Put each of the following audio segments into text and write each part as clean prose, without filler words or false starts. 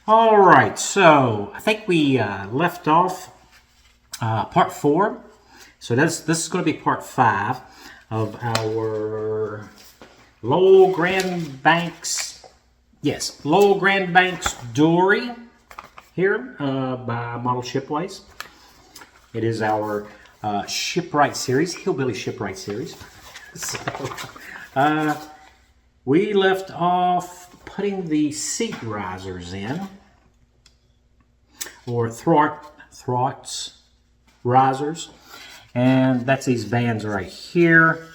All right, so I think we left off part 4. So this is going to be part 5 of our Lowell Grand Banks. Yes, Lowell Grand Banks Dory here by Model Shipways. It is our shipwright series, Hillbilly Shipwright series. So we left off putting the seat risers in, or thwarts risers, and that's these bands right here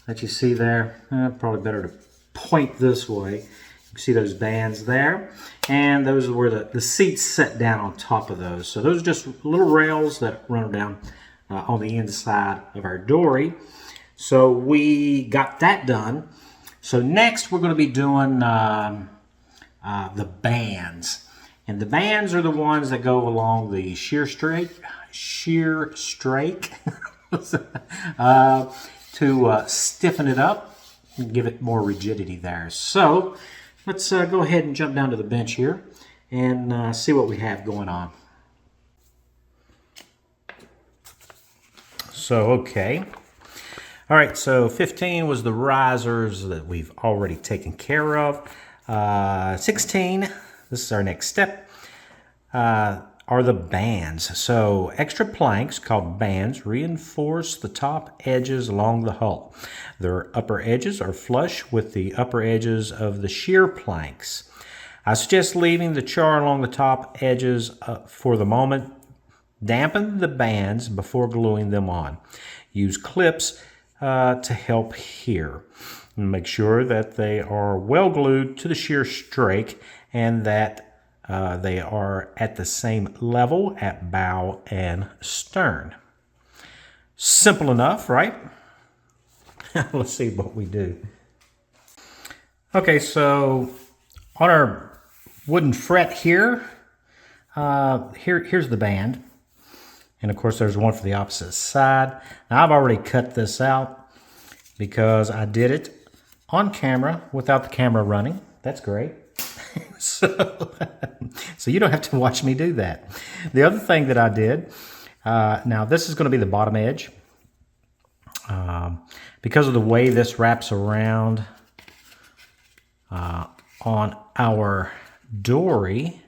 that you see there. Probably better to point this way. You can see those bands there, and those are where the seats set down on top of those. So those are just little rails that run down on the inside of our dory. So we got that done. So next we're going to be doing the bands. And the bands are the ones that go along the shear strake to stiffen it up and give it more rigidity there. So let's go ahead and jump down to the bench here and see what we have going on. So, okay. All right, so 15 was the risers that we've already taken care of. 16, this is our next step, are the bands. So extra planks called bands reinforce the top edges along the hull. Their upper edges are flush with the upper edges of the shear planks. I suggest leaving the char along the top edges for the moment. Dampen the bands before gluing them on. Use clips to help here. Make sure that they are well glued to the shear strake and that they are at the same level at bow and stern. Simple enough, right? Let's see what we do. Okay, so on our wooden fret here, here's the band. And of course there's one for the opposite side. Now I've already cut this out because I did it on camera without the camera running. That's great. So you don't have to watch me do that. The other thing that I did, now this is going to be the bottom edge. Because of the way this wraps around on our dory,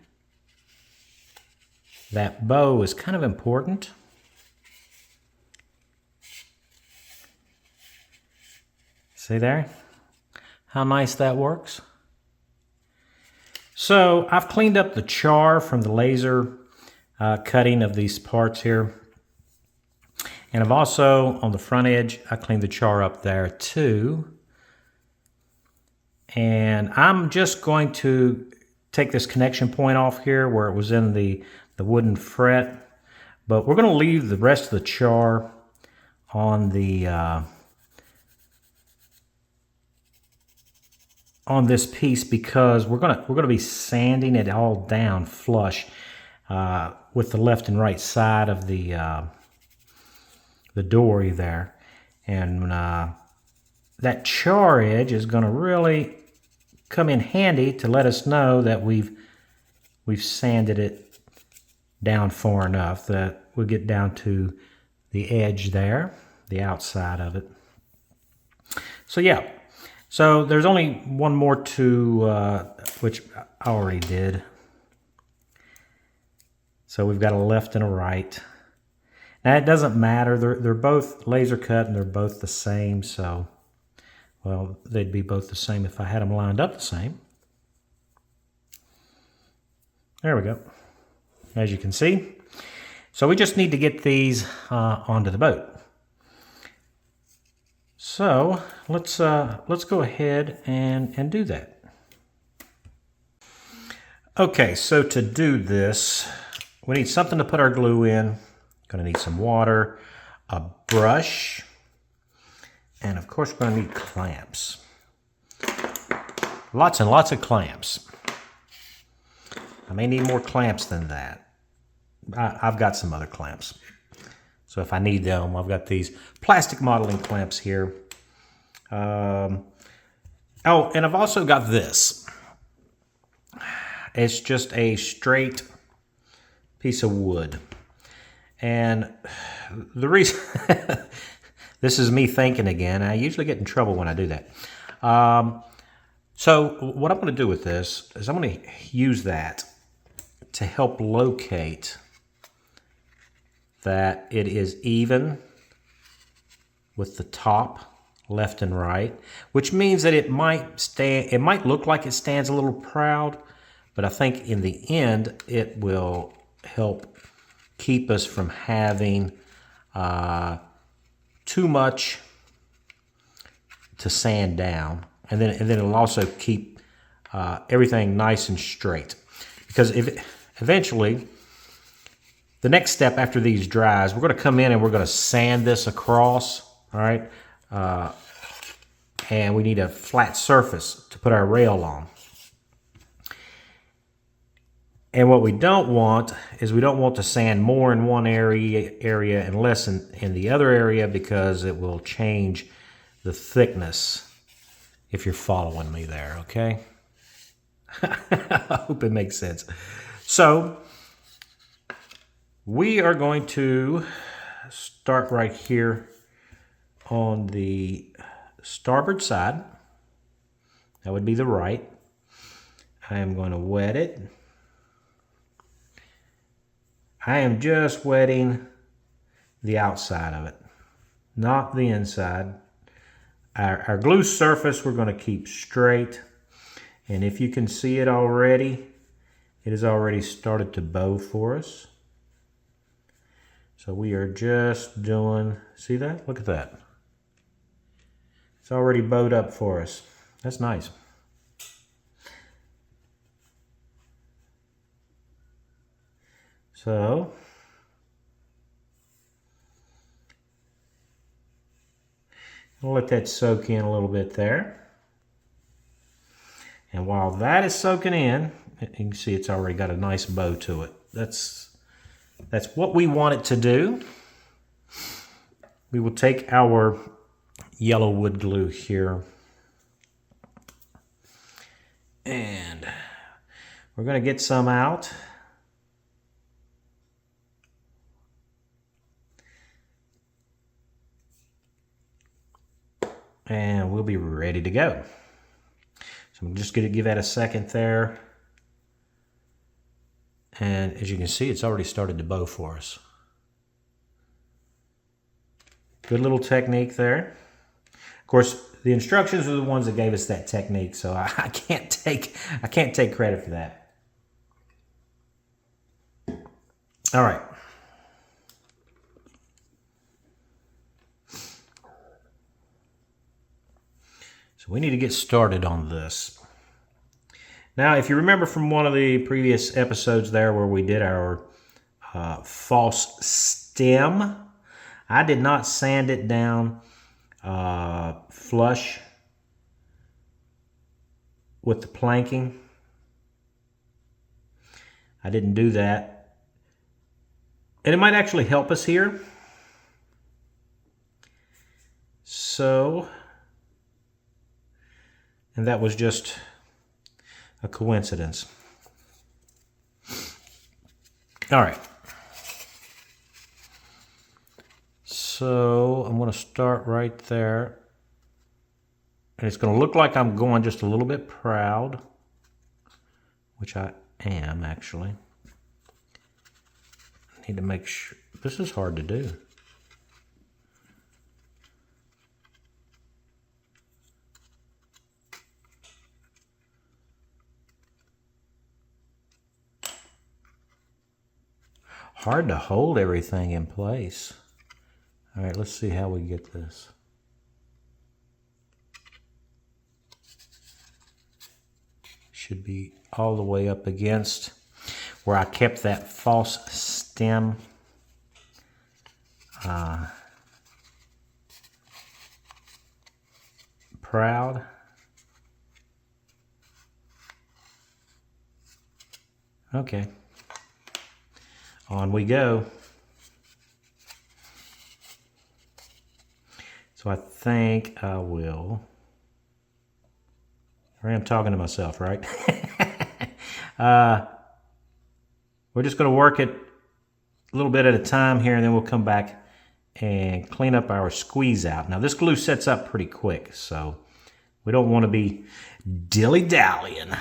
that bow is kind of important. See there? How nice that works. So I've cleaned up the char from the laser cutting of these parts here. And I've also, on the front edge, I cleaned the char up there too. And I'm just going to take this connection point off here where it was in the wooden fret, but we're going to leave the rest of the char on the on this piece because we're going to be sanding it all down flush with the left and right side of the dory there, and that char edge is going to really come in handy to let us know that we've sanded it down far enough that we'll get down to the edge there, the outside of it. So yeah, so there's only one more to, which I already did. So we've got a left and a right. Now it doesn't matter, they're both laser cut and they're both the same, so, well, they'd be both the same if I had them lined up the same. There we go. As you can see. So we just need to get these onto the boat. So let's go ahead and do that. Okay, so to do this, we need something to put our glue in. Gonna need some water, a brush, and of course we're gonna need clamps. Lots and lots of clamps. I may need more clamps than that. I've got some other clamps. So if I need them, I've got these plastic modeling clamps here. Oh, and I've also got this. It's just a straight piece of wood. And the reason, this is me thinking again. I usually get in trouble when I do that. So what I'm going to do with this is I'm going to use that to help locate that it is even with the top left and right, which means that it might look like it stands a little proud, but I think in the end it will help keep us from having too much to sand down, and then it'll also keep everything nice and straight. Because eventually, the next step after these dries, we're going to come in and we're going to sand this across. All right. And we need a flat surface to put our rail on. And what we don't want is we don't want to sand more in one area and less in the other area, because it will change the thickness, if you're following me there, okay? I hope it makes sense. So we are going to start right here on the starboard side. That would be the right. I am going to wet it. I am just wetting the outside of it, not the inside. Our glue surface we're going to keep straight. And if you can see it already, it has already started to bow for us. So we are just doing, see that? Look at that. It's already bowed up for us. That's nice. So I'll let that soak in a little bit there. And while that is soaking in, you can see it's already got a nice bow to it. That's what we want it to do. We will take our yellow wood glue here, and we're going to get some out. And we'll be ready to go. So I'm just going to give that a second there. And as you can see, it's already started to bow for us. Good little technique there. Of course, the instructions are the ones that gave us that technique, so I can't take credit for that. All right. So we need to get started on this. Now, if you remember from one of the previous episodes there where we did our false stem, I did not sand it down flush with the planking. I didn't do that. And it might actually help us here. So, and that was just a coincidence. All right. So I'm going to start right there. And it's going to look like I'm going just a little bit proud, which I am actually. I need to make sure. This is hard to do. Hard to hold everything in place. All right, let's see how we get this. Should be all the way up against where I kept that false stem. Proud. Okay. On we go. So I think I will. I am talking to myself, right? We're just going to work it a little bit at a time here, and then we'll come back and clean up our squeeze out. Now this glue sets up pretty quick, so we don't want to be dilly-dallying.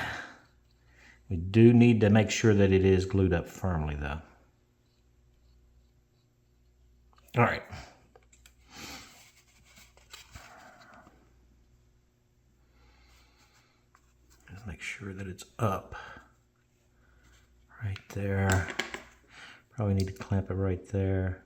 We do need to make sure that it is glued up firmly though. All right. Just make sure that it's up right there. Probably need to clamp it right there.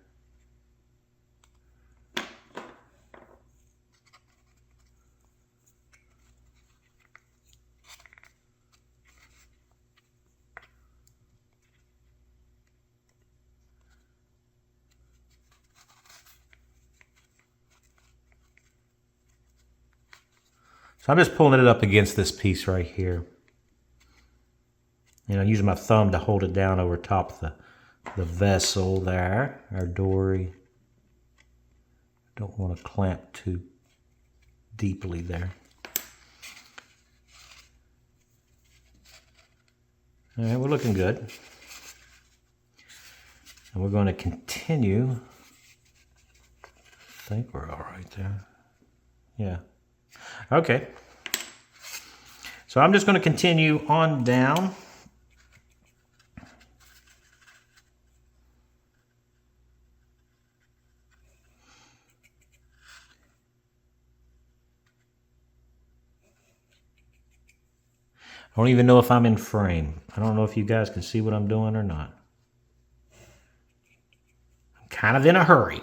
So I'm just pulling it up against this piece right here. And I'm using my thumb to hold it down over top of the vessel there, our dory. Don't want to clamp too deeply there. All right, we're looking good. And we're going to continue. I think we're all right there. Yeah. Okay. So I'm just going to continue on down. I don't even know if I'm in frame. I don't know if you guys can see what I'm doing or not. I'm kind of in a hurry.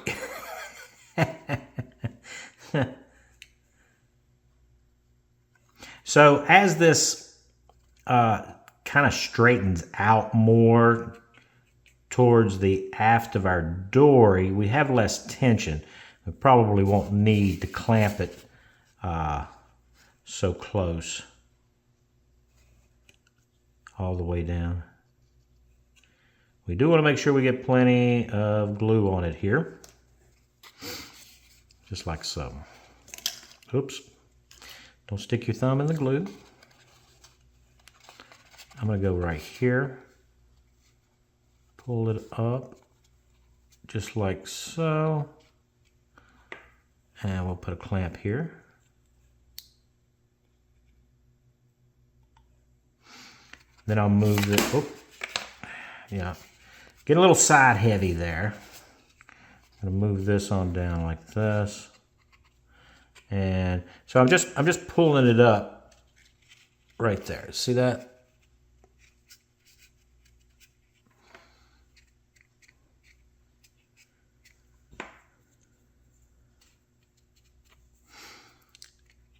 So as this kind of straightens out more towards the aft of our dory, we have less tension. We probably won't need to clamp it so close all the way down. We do want to make sure we get plenty of glue on it here, just like so. Oops. Don't stick your thumb in the glue. I'm going to go right here, pull it up just like so, and we'll put a clamp here. Then I'll move it, oh, yeah, get a little side heavy there. I'm going to move this on down like this. And so I'm just pulling it up right there. See that?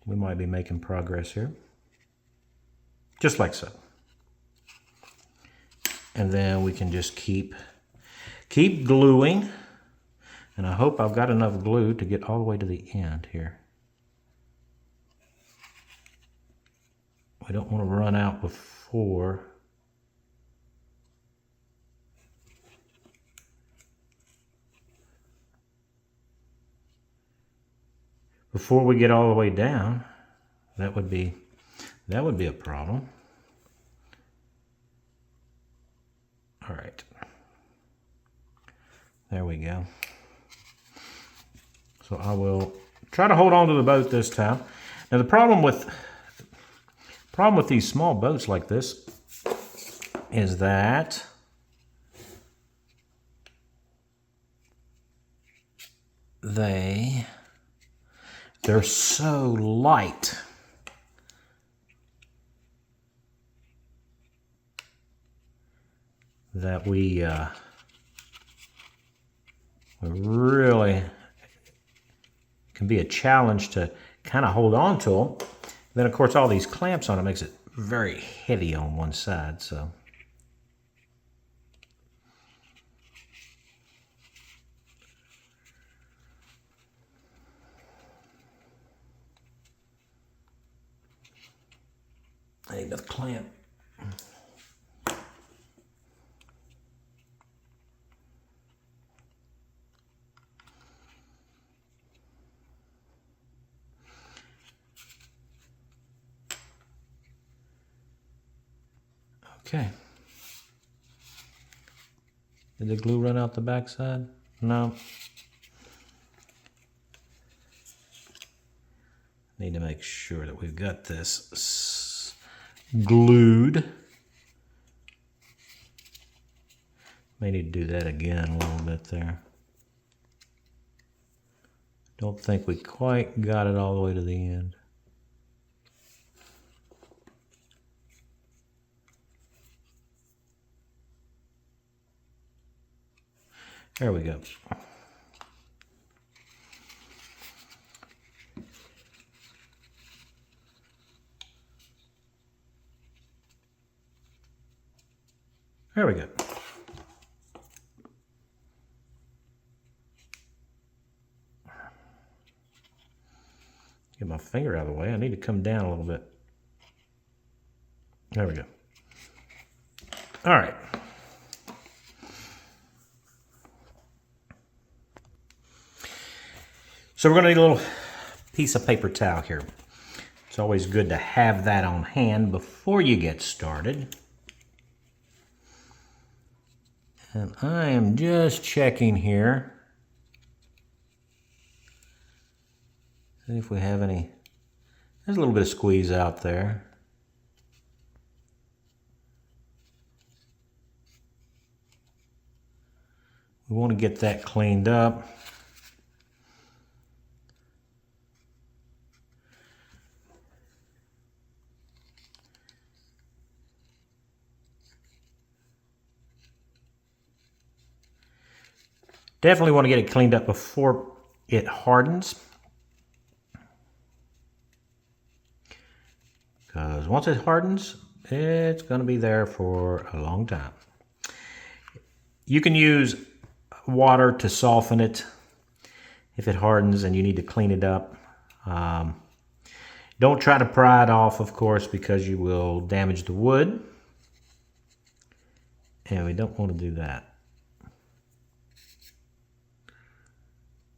We might be making progress here. Just like so. And then we can just keep gluing. And I hope I've got enough glue to get all the way to the end here. We don't want to run out before we get all the way down. That would be a problem. All right. There we go. So I will try to hold on to the boat this time. Now the problem with these small boats like this is that they're so light that we really can be a challenge to kind of hold on to them. Then of course all these clamps on it makes it very heavy on one side, so I need another clamp. Okay. Did the glue run out the backside? No. Need to make sure that we've got this glued. May need to do that again a little bit there. Don't think we quite got it all the way to the end. There we go. There we go. Get my finger out of the way. I need to come down a little bit. There we go. All right. So we're going to need a little piece of paper towel here. It's always good to have that on hand before you get started. And I am just checking here. See if we have any. There's a little bit of squeeze out there. We want to get that cleaned up. Definitely want to get it cleaned up before it hardens. Because once it hardens, it's going to be there for a long time. You can use water to soften it if it hardens and you need to clean it up. Don't try to pry it off, of course, because you will damage the wood. And we don't want to do that.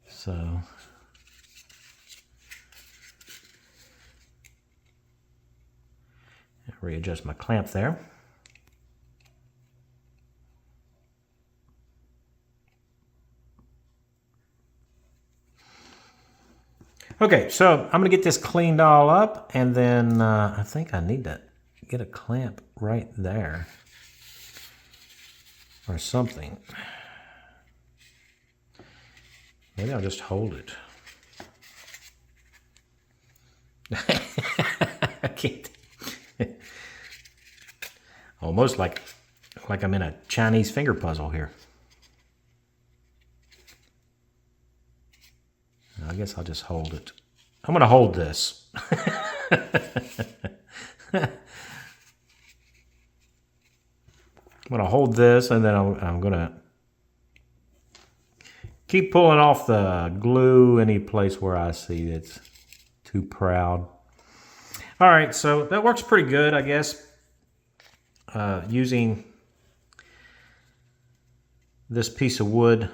So readjust my clamp there. Okay, so I'm going to get this cleaned all up, and then I think I need to get a clamp right there or something. Maybe I'll just hold it. I can't. Almost like I'm in a Chinese finger puzzle here. I guess I'll just hold it. I'm going to hold this. I'm going to hold this, and then I'm going to keep pulling off the glue any place where I see it's too proud. All right, so that works pretty good, I guess. Using this piece of wood,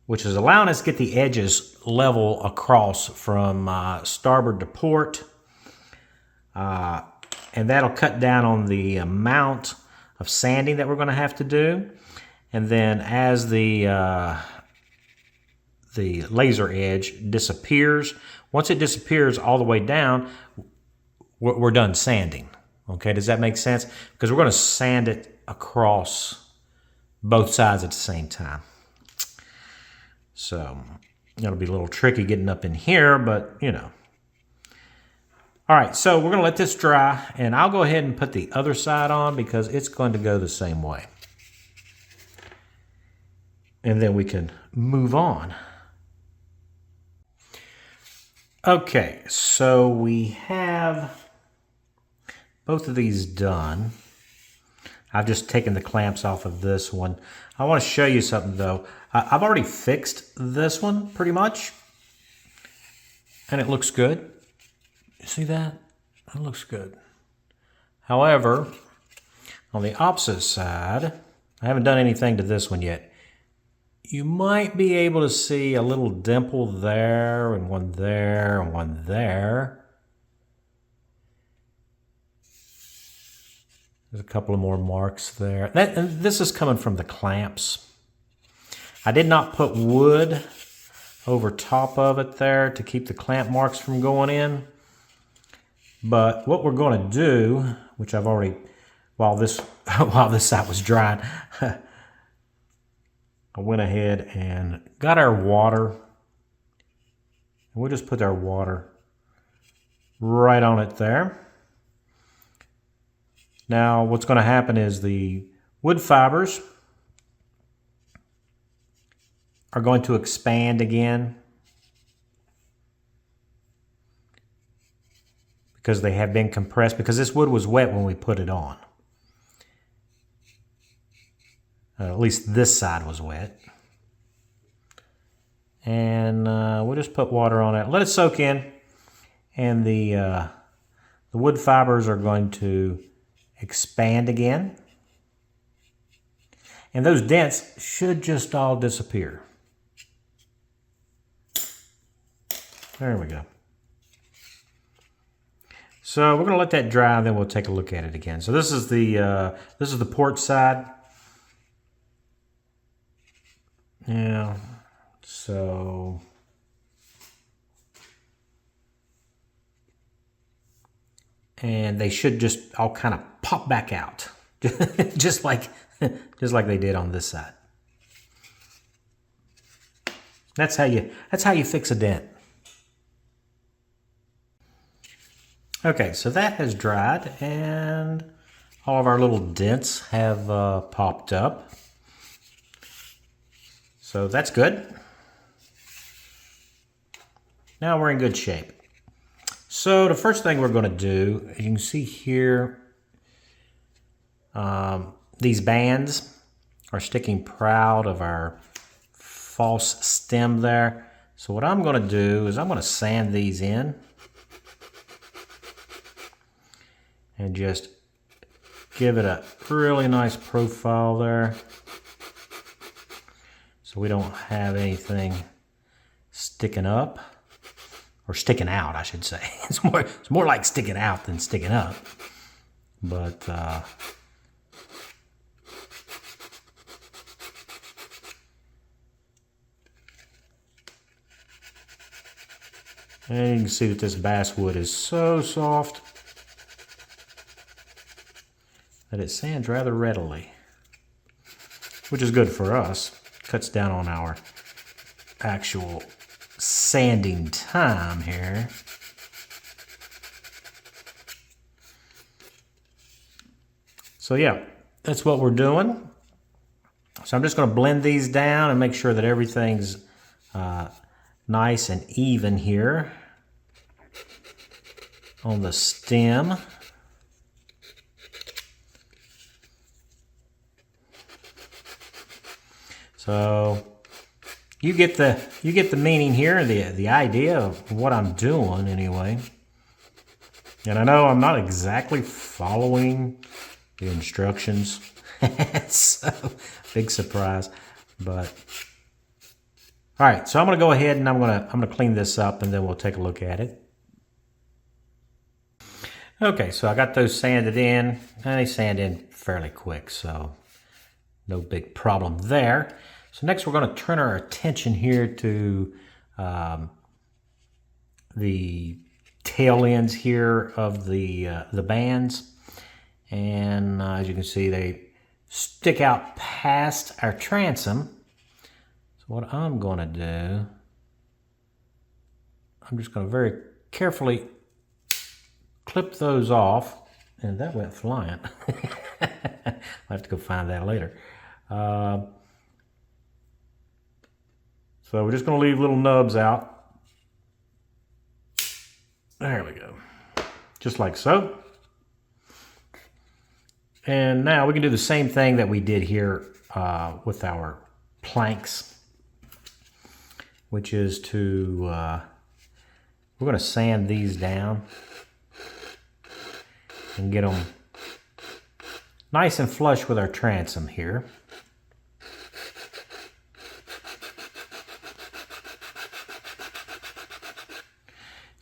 which is allowing us to get the edges level across from starboard to port. And that'll cut down on the amount of sanding that we're going to have to do. And then as the laser edge disappears, once it disappears all the way down, we're done sanding. Okay, does that make sense? Because we're going to sand it across both sides at the same time. So it'll be a little tricky getting up in here, but you know. All right, so we're going to let this dry, and I'll go ahead and put the other side on because it's going to go the same way. And then we can move on. Okay, so we have both of these done. I've just taken the clamps off of this one. I want to show you something though. I've already fixed this one pretty much, and it looks good. You see that? It looks good. However, on the opposite side, I haven't done anything to this one yet. You might be able to see a little dimple there, and one there, and one there. There's a couple of more marks there. And this is coming from the clamps. I did not put wood over top of it there to keep the clamp marks from going in. But what we're going to do, which I've already, while this side was drying, I went ahead and got our water. And we'll just put our water right on it there. Now what's going to happen is the wood fibers are going to expand again because they have been compressed, because this wood was wet when we put it on. At least this side was wet. And we'll just put water on it, let it soak in, and the wood fibers are going to expand again. And those dents should just all disappear. There we go. So we're going to let that dry, and then we'll take a look at it again. So this is the port side. Yeah. So and they should just all kind of pop back out, just like they did on this side. That's how you fix a dent. Okay, so that has dried, and all of our little dents have popped up. So that's good. Now we're in good shape. So the first thing we're going to do, you can see here, these bands are sticking proud of our false stem there. So what I'm going to do is I'm going to sand these in and just give it a really nice profile there, so we don't have anything sticking up. Or sticking out, I should say. It's more like sticking out than sticking up. But and you can see that this basswood is so soft that it sands rather readily, which is good for us. Cuts down on our actual sanding time here. So yeah, that's what we're doing. So I'm just going to blend these down and make sure that everything's nice and even here on the stem. So you get the meaning here, the idea of what I'm doing anyway. And I know I'm not exactly following the instructions. So big surprise. But all right, so I'm gonna go ahead and I'm gonna clean this up, and then we'll take a look at it. Okay, so I got those sanded in, and they sand in fairly quick, so no big problem there. So next we're going to turn our attention here to the tail ends here of the bands, and as you can see, they stick out past our transom. So what I'm going to do, I'm just going to very carefully clip those off, and that went flying. I'll have to go find that later. So we're just going to leave little nubs out. There we go. Just like so. And now we can do the same thing that we did here with our planks, which is to, we're going to sand these down and get them nice and flush with our transom here.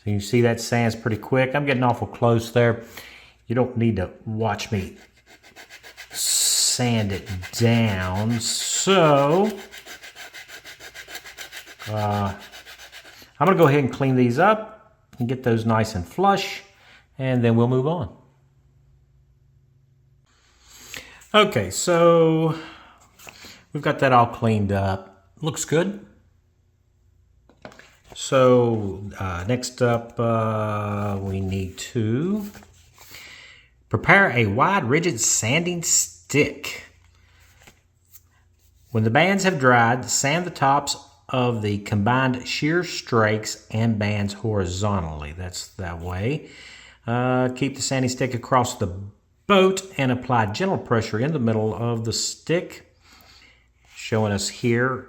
So you see that sands pretty quick. I'm getting awful close there. You don't need to watch me sand it down. So I'm going to go ahead and clean these up and get those nice and flush, and then we'll move on. Okay, so we've got that all cleaned up. Looks good. So next up, we need to prepare a wide, rigid sanding stick. When the bands have dried, sand the tops of the combined shear strakes and bands horizontally. That's that way. Keep the sanding stick across the boat and apply gentle pressure in the middle of the stick. Showing us here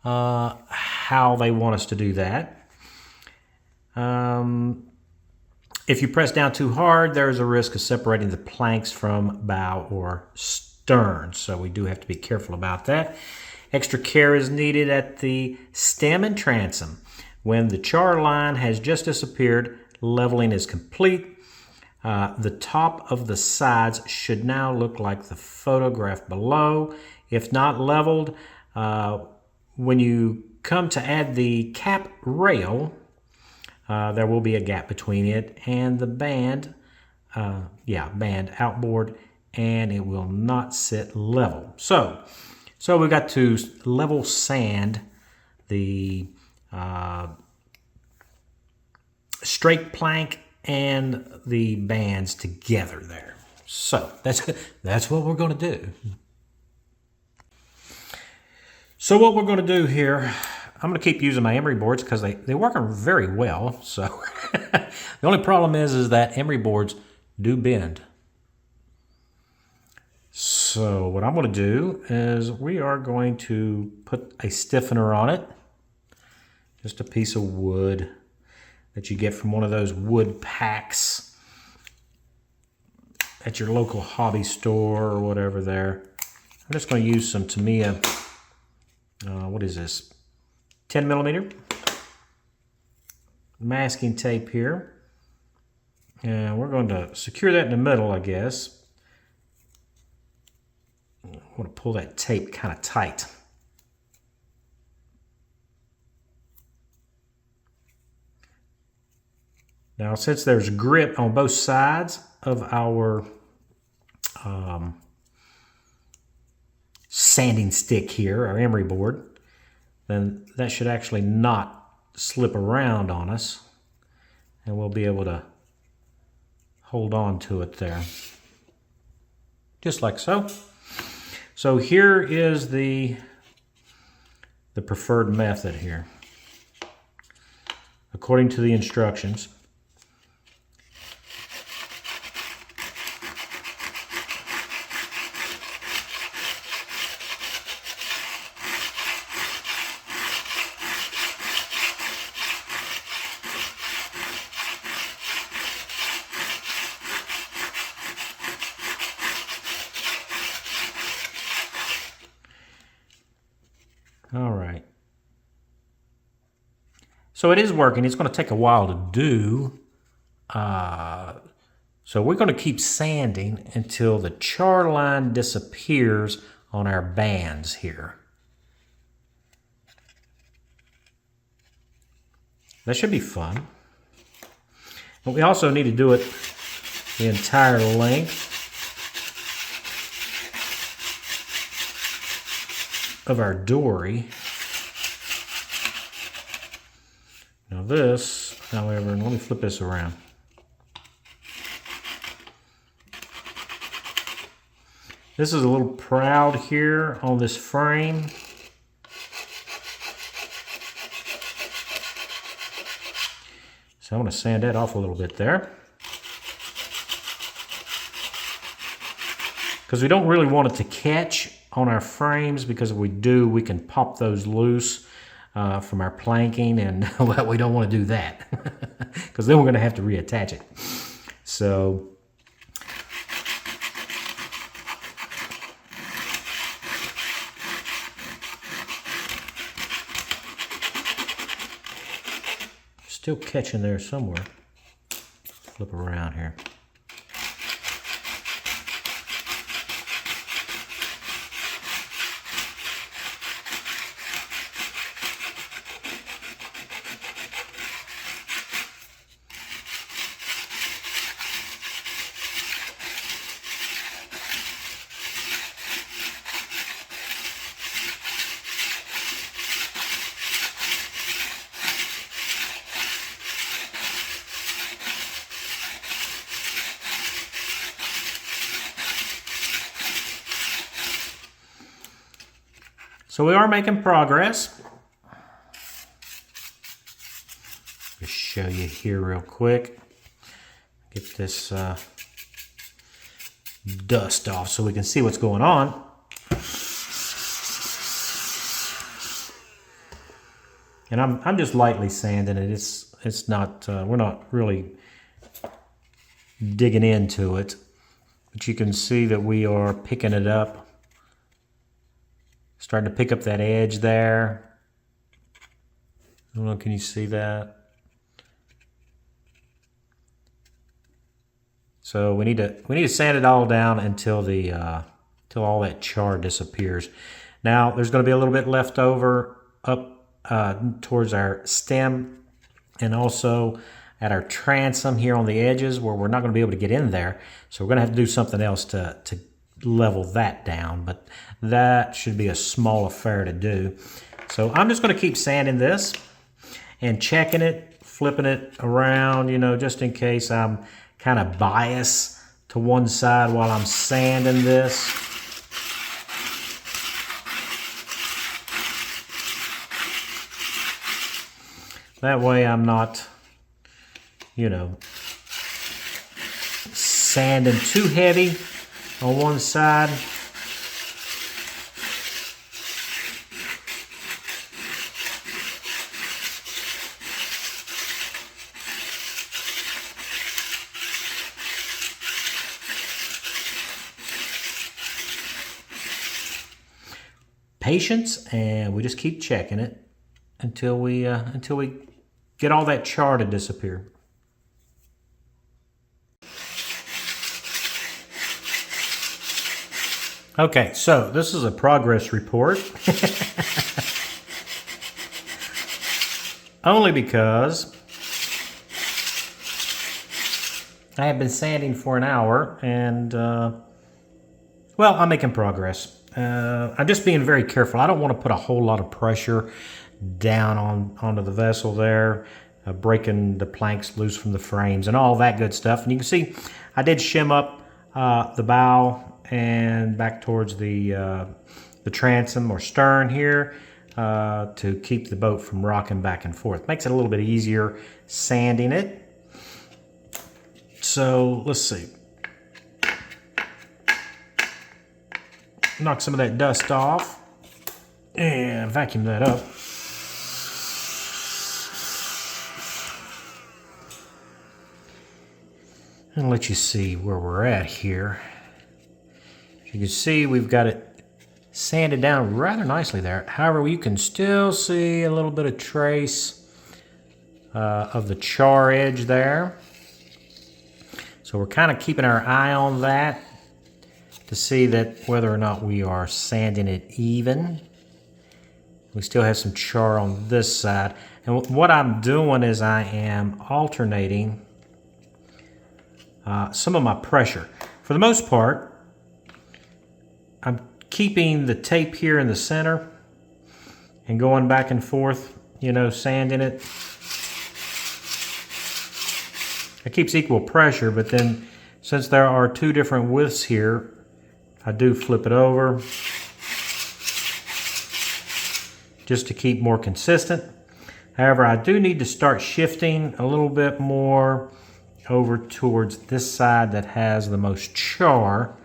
how they want us to do that. If you press down too hard, there is a risk of separating the planks from bow or stern, so we do have to be careful about that. Extra care is needed at the stem and transom. When the char line has just disappeared, leveling is complete. The top of the sides should now look like the photograph below. If not leveled, when you come to add the cap rail, there will be a gap between it and the band, band outboard, and it will not sit level. So we've got to level sand the straight plank and the bands together there. So that's what we're going to do. So what we're going to do here, I'm going to keep using my emery boards because they work very well. So the only problem is that emery boards do bend. So what I'm going to do is we are going to put a stiffener on it. Just a piece of wood that you get from one of those wood packs at your local hobby store or whatever there. I'm just going to use some Tamiya, what is this, 10 millimeter masking tape here. And we're going to secure that in the middle, I guess. I want to pull that tape kind of tight. Now, since there's grip on both sides of our sanding stick here, our emery board, then that should actually not slip around on us, and we'll be able to hold on to it there. Just like so. So here is the preferred method here, according to the instructions. All right. So it is working. It's going to take a while to do. So we're going to keep sanding until the char line disappears on our bands here. That should be fun. But we also need to do it the entire length of our Dory. Now this, however, and let me flip this around. This is a little proud here on this frame. So I'm going to sand that off a little bit there. Because we don't really want it to catch on our frames, because if we do, we can pop those loose from our planking, and well, we don't want to do that because then we're going to have to reattach it. So still catching there somewhere. Flip around here. So we are making progress. Just show you here real quick. Get this dust off so we can see what's going on. And I'm just lightly sanding it. It's not we're not really digging into it, but you can see that we are picking it up, starting to pick up that edge there. I don't know, can you see that? So we need to sand it all down until till all that char disappears. Now there's going to be a little bit left over up towards our stem and also at our transom here on the edges where we're not going to be able to get in there. So we're going to have to do something else to level that down, but that should be a small affair to do. So I'm just going to keep sanding this and checking it, flipping it around, you know, just in case I'm kind of biased to one side while I'm sanding this. That way I'm not, you know, sanding too heavy on one side. Patience, and we just keep checking it until we get all that char to disappear. Okay, so this is a progress report. Only because I have been sanding for an hour and, well, I'm making progress. I'm just being very careful. I don't want to put a whole lot of pressure down onto the vessel there, breaking the planks loose from the frames and all that good stuff. And you can see I did shim up the bow and back towards the transom or stern here to keep the boat from rocking back and forth. Makes it a little bit easier sanding it. So let's see. Knock some of that dust off and vacuum that up. And let you see where we're at here. As you can see, we've got it sanded down rather nicely there. However, you can still see a little bit of trace of the char edge there. So we're kind of keeping our eye on that to see that whether or not we are sanding it even. We still have some char on this side. And what I'm doing is I am alternating some of my pressure. For the most part, I'm keeping the tape here in the center and going back and forth, you know, sanding it. It keeps equal pressure, but then since there are two different widths here, I do flip it over just to keep more consistent. However, I do need to start shifting a little bit more over towards this side that has the most char.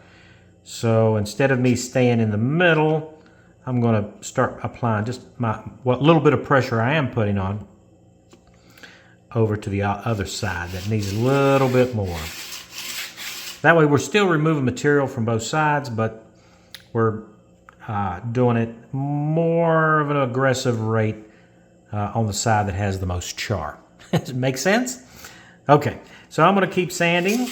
So instead of me staying in the middle, I'm going to start applying just what little bit of pressure I am putting on over to the other side that needs a little bit more. That way we're still removing material from both sides, but we're doing it more of an aggressive rate on the side that has the most char. Does it make sense? Okay, so I'm going to keep sanding.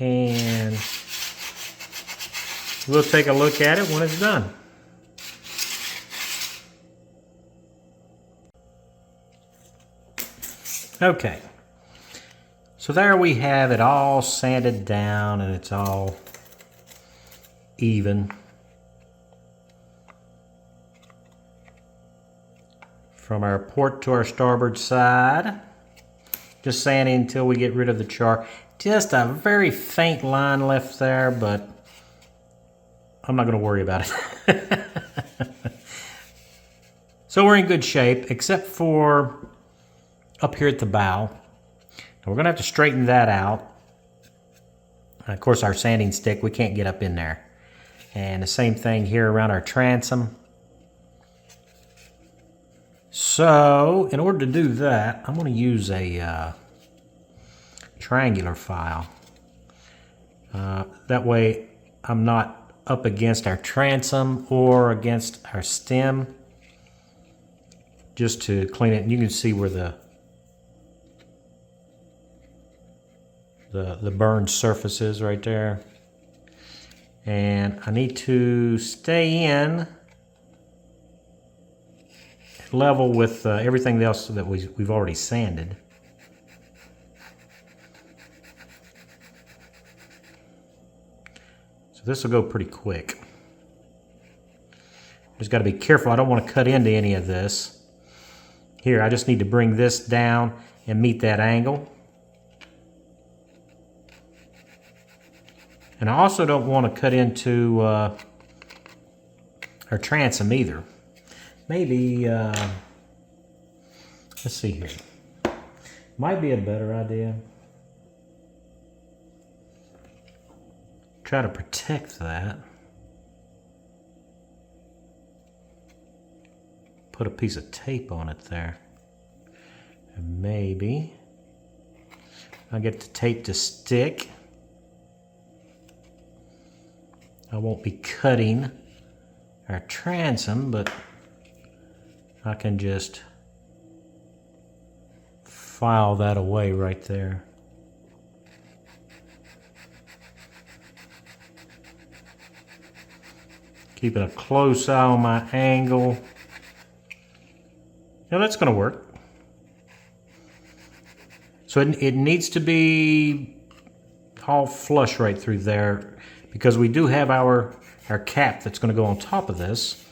And we'll take a look at it when it's done. Okay. So there we have it all sanded down and it's all even. From our port to our starboard side. Just sanding until we get rid of the char. Just a very faint line left there, but I'm not going to worry about it. So we're in good shape, except for up here at the bow. And we're going to have to straighten that out. And of course, our sanding stick, we can't get up in there. And the same thing here around our transom. So in order to do that, I'm going to use a triangular file. That way I'm not up against our transom or against our stem, just to clean it. And you can see where the burned surface is right there. And I need to stay in level with everything else that we've already sanded. So this will go pretty quick. Just got to be careful. I don't want to cut into any of this. Here, I just need to bring this down and meet that angle. And I also don't want to cut into our transom either. Maybe, let's see here. Might be a better idea. Try to protect that. Put a piece of tape on it there. And maybe I'll get the tape to stick. I won't be cutting our transom, but I can just file that away right there. Keeping a close eye on my angle. Now that's going to work. So it needs to be all flush right through there, because we do have our cap that's going to go on top of this.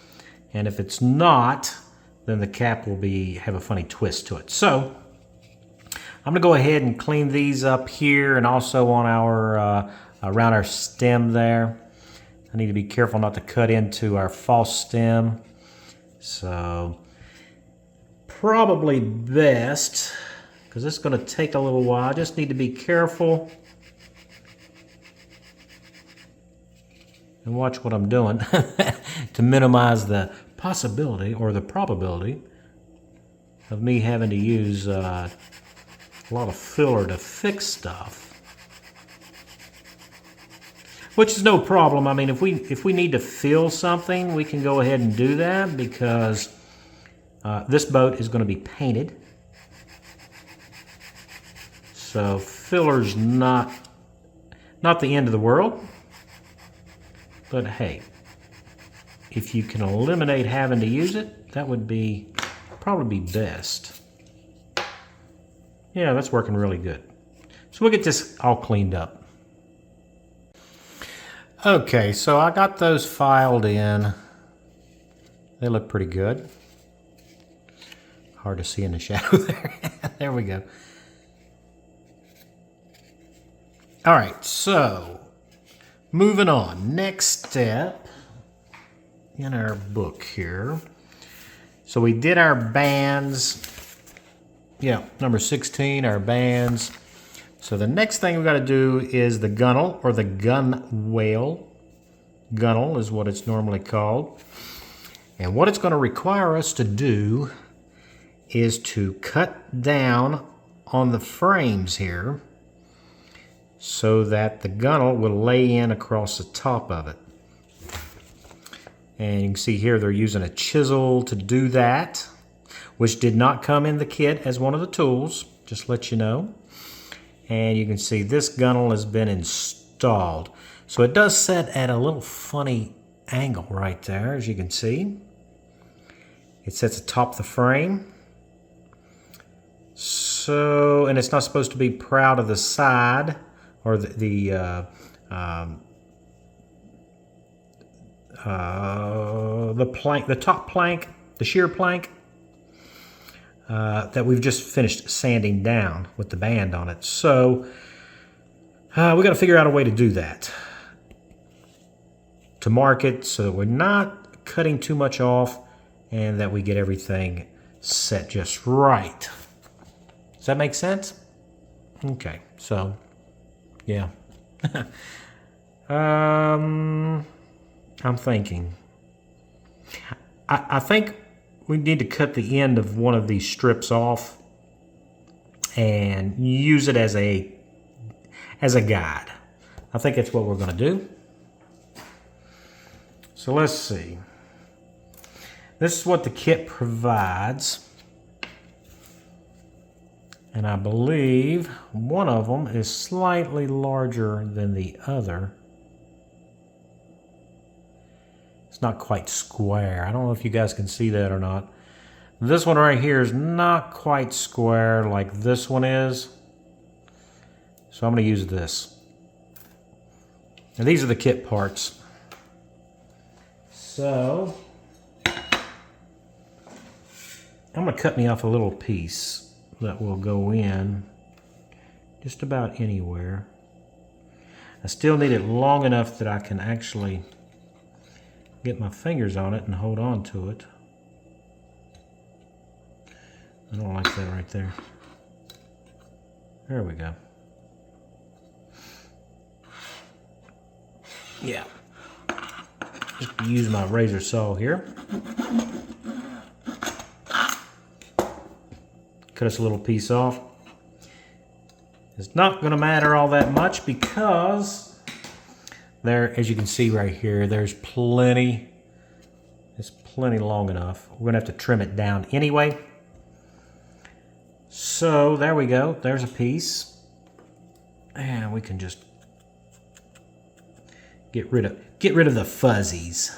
And if it's not, then the cap will have a funny twist to it. So I'm going to go ahead and clean these up here, and also on our around our stem there. I need to be careful not to cut into our false stem. So probably best, because this is going to take a little while. I just need to be careful and watch what I'm doing to minimize the possibility or the probability of me having to use a lot of filler to fix stuff. Which is no problem. I mean, if we need to fill something, we can go ahead and do that, because this boat is going to be painted. So filler's not the end of the world. But hey, if you can eliminate having to use it, that would probably be best. Yeah, that's working really good. So we'll get this all cleaned up. Okay, so I got those filed in. They look pretty good. Hard to see in the shadow there. There we go. All right, so moving on. Next step in our book here. So we did our bands. Yeah, number 16, our bands. So the next thing we've got to do is the gunwale, or the gunwale. Gunwale is what it's normally called. And what it's going to require us to do is to cut down on the frames here so that the gunwale will lay in across the top of it. And you can see here they're using a chisel to do that, which did not come in the kit as one of the tools, just to let you know. And you can see this gunwale has been installed. So it does set at a little funny angle right there, as you can see. It sets atop the frame. So, and it's not supposed to be proud of the side, or the plank, the top plank, the shear plank that we've just finished sanding down with the band on it. So we got to figure out a way to do that. to mark it so that we're not cutting too much off and that we get everything set just right. Does that make sense? Okay, so yeah. I'm thinking. I think we need to cut the end of one of these strips off and use it as a guide. I think that's what we're going to do. So let's see. This is what the kit provides. And I believe one of them is slightly larger than the other. It's not quite square. I don't know if you guys can see that or not. This one right here is not quite square like this one is. So I'm going to use this. And these are the kit parts. So I'm going to cut me off a little piece that will go in just about anywhere. I still need it long enough that I can actually get my fingers on it and hold on to it. I don't like that right there. There we go. Yeah. Just use my razor saw here. Cut us a little piece off. It's not going to matter all that much because there, as you can see right here, there's plenty. It's plenty long enough. We're going to have to trim it down anyway. So there we go. There's a piece. And we can just get rid of the fuzzies.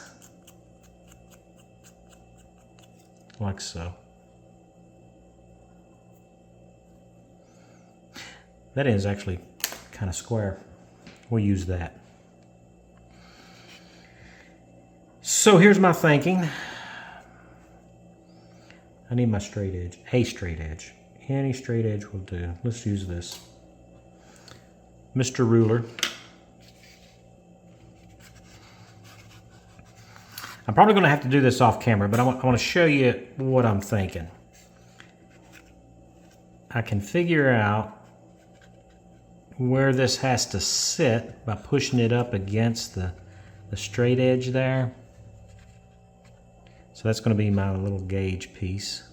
Like so. That is actually kind of square. We'll use that. So here's my thinking. I need my straight edge. A straight edge. Any straight edge will do. Let's use this. Mr. Ruler. I'm probably going to have to do this off camera, but I want to show you what I'm thinking. I can figure out where this has to sit by pushing it up against the straight edge there. So that's going to be my little gauge piece.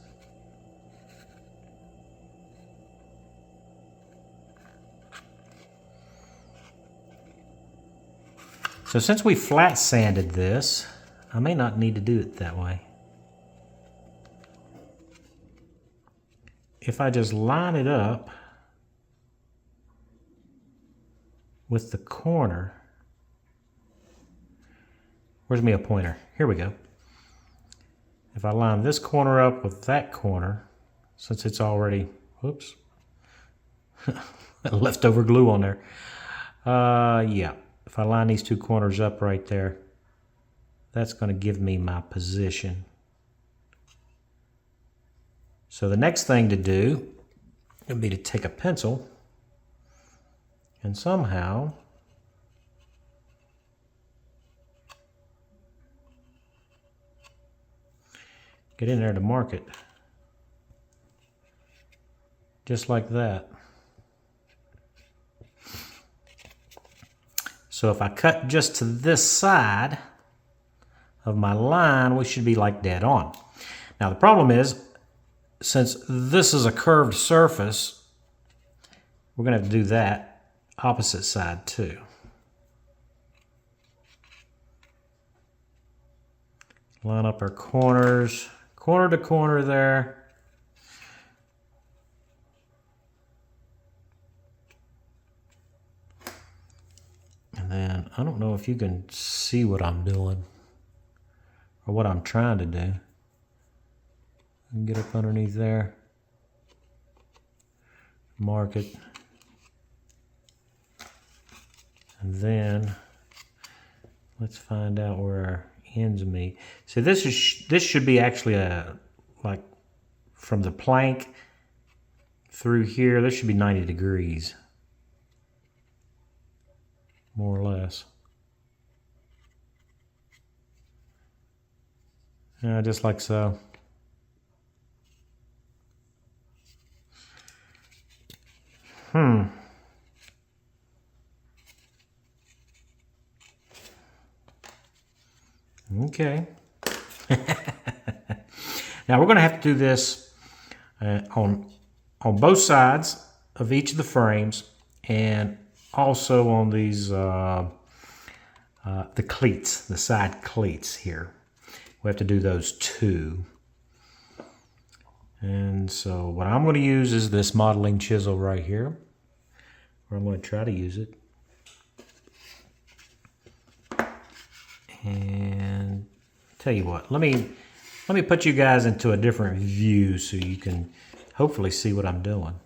So since we flat sanded this, I may not need to do it that way. If I just line it up with the corner. Where's me a pointer? Here we go. If I line this corner up with that corner, since it's already, whoops, leftover glue on there. Yeah, if I line these two corners up right there, that's going to give me my position. So the next thing to do would be to take a pencil and somehow get in there to mark it. Just like that. So if I cut just to this side of my line, we should be like dead on. Now the problem is, since this is a curved surface, we're going to have to do that opposite side too. Line up our corners, corner to corner there. And then, I don't know if you can see what I'm doing or what I'm trying to do. I can get up underneath there, mark it, and then let's find out where our ends meet. So this should be actually like from the plank through here. This should be 90 degrees, more or less. Just like so. Okay. Now we're going to have to do this on both sides of each of the frames, and also on these the cleats, the side cleats here. We have to do those too. And so what I'm going to use is this modeling chisel right here, or I'm going to try to use it. And tell you what, let me put you guys into a different view so you can hopefully see what I'm doing.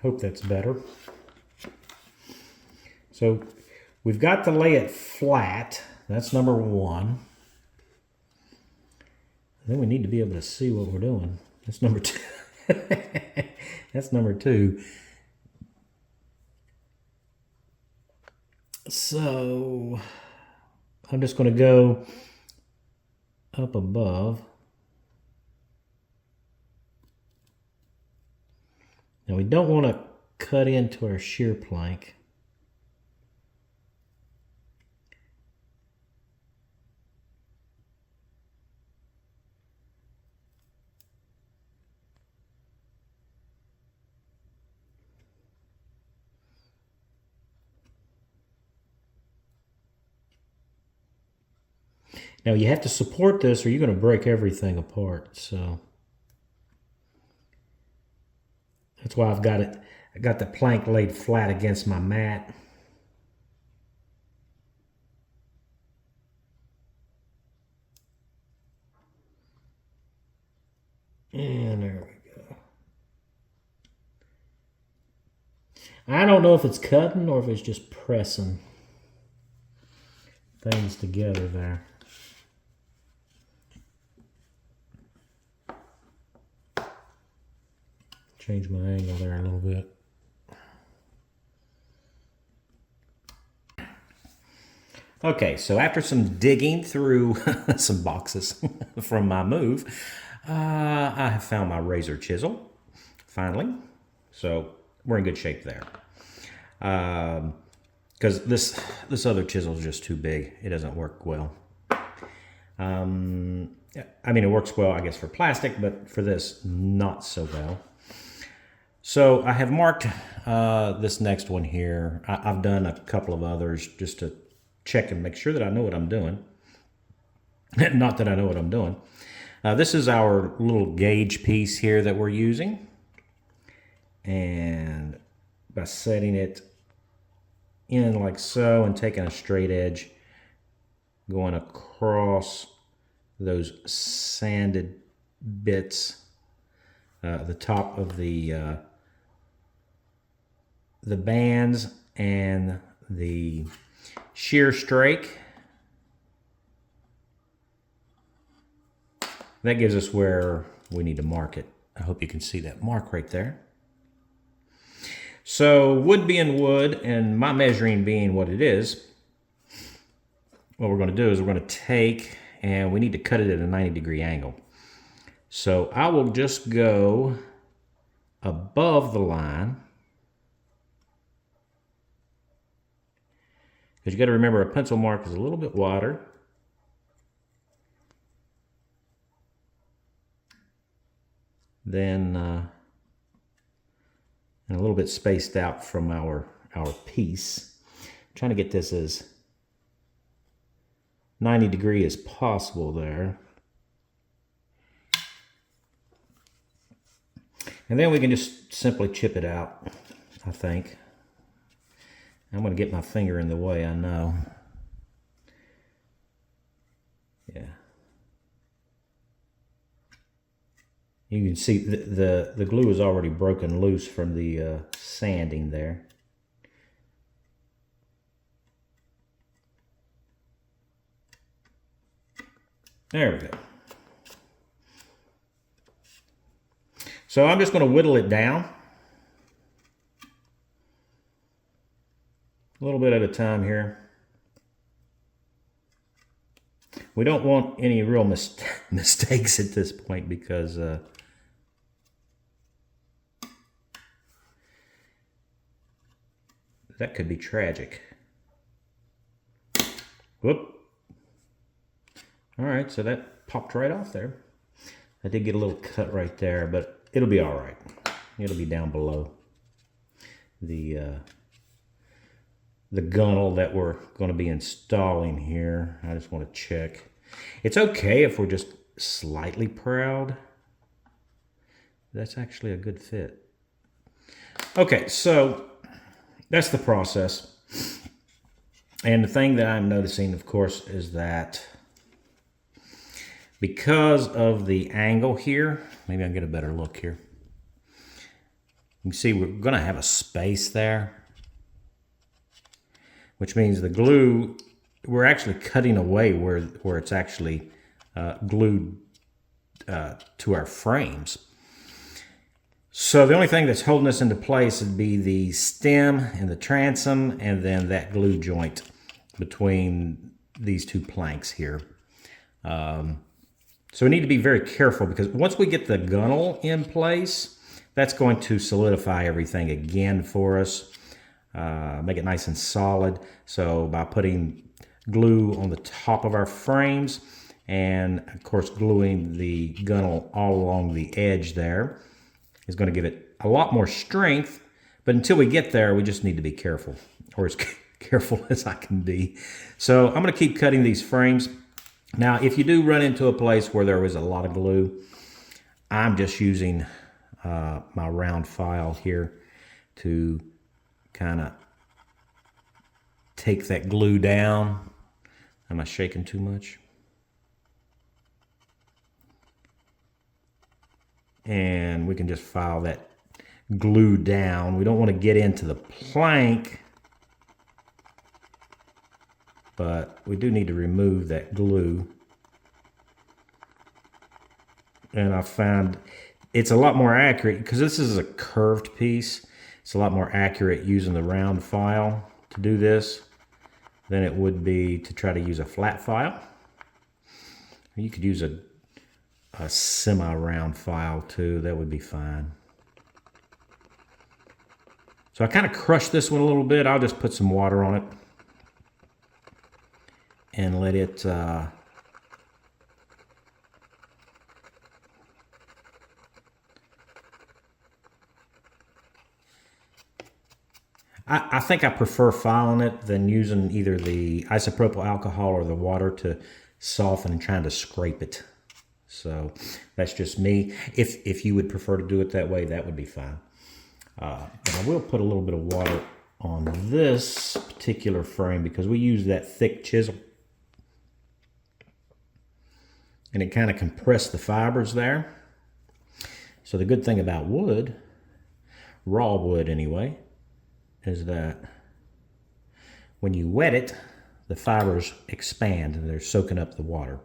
Hope that's better. So we've got to lay it flat. That's number one. Then we need to be able to see what we're doing. That's number two. That's number two. So I'm just going to go up above. Now we don't want to cut into our shear plank. Now you have to support this or you're going to break everything apart. So that's why I've got it. I got the plank laid flat against my mat. And there we go. I don't know if it's cutting or if it's just pressing things together there. Change my angle there a little bit. Okay, so after some digging through some boxes from my move, I have found my razor chisel, finally. So we're in good shape there. Because this other chisel is just too big. It doesn't work well. I mean, it works well, I guess, for plastic, but for this, not so well. So I have marked this next one here. I've done a couple of others just to check and make sure that I know what I'm doing. Not that I know what I'm doing. This is our little gauge piece here that we're using. And by setting it in like so and taking a straight edge, going across those sanded bits, the top of the bands and the shear strake. That gives us where we need to mark it. I hope you can see that mark right there. So wood being wood and my measuring being what it is, what we're going to do is we're going to take and we need to cut it at a 90-degree angle. So I will just go above the line. Because you got to remember a pencil mark is a little bit wider. Then and a little bit spaced out from our piece. I'm trying to get this as 90 degree as possible there. And then we can just simply chip it out, I think. I'm going to get my finger in the way, I know. Yeah. You can see the glue is already broken loose from the sanding there. There we go. So I'm just going to whittle it down. A little bit at a time here. We don't want any real mistakes at this point because that could be tragic. Whoop. All right, so that popped right off there. I did get a little cut right there, but it'll be all right. It'll be down below the gunwale that we're going to be installing here. I just want to check. It's okay if we're just slightly proud. That's actually a good fit. Okay, so that's the process. And the thing that I'm noticing, of course, is that because of the angle here, maybe I'll get a better look here. You can see we're going to have a space there, which means the glue, we're actually cutting away where it's actually glued to our frames. So the only thing that's holding us into place would be the stem and the transom, and then that glue joint between these two planks here. So we need to be very careful, because once we get the gunwale in place, that's going to solidify everything again for us, make it nice and solid. So by putting glue on the top of our frames and of course gluing the gunwale all along the edge there is going to give it a lot more strength. But until we get there, we just need to be careful, or as careful as I can be. So I'm going to keep cutting these frames. Now, if you do run into a place where there is a lot of glue, I'm just using my round file here to kind of take that glue down. Am I shaking too much? And we can just file that glue down. We don't want to get into the plank, but we do need to remove that glue. And I found it's a lot more accurate, because this is a curved piece. It's a lot more accurate using the round file to do this than it would be to try to use a flat file. You could use a semi-round file too. That would be fine. So I kind of crushed this one a little bit. I'll just put some water on it and let it I think I prefer filing it than using either the isopropyl alcohol or the water to soften and trying to scrape it. So that's just me. If you would prefer to do it that way, that would be fine. But I will put a little bit of water on this particular frame because we use that thick chisel. And it kind of compressed the fibers there. So the good thing about wood, raw wood anyway, is that when you wet it, the fibers expand and they're soaking up the water.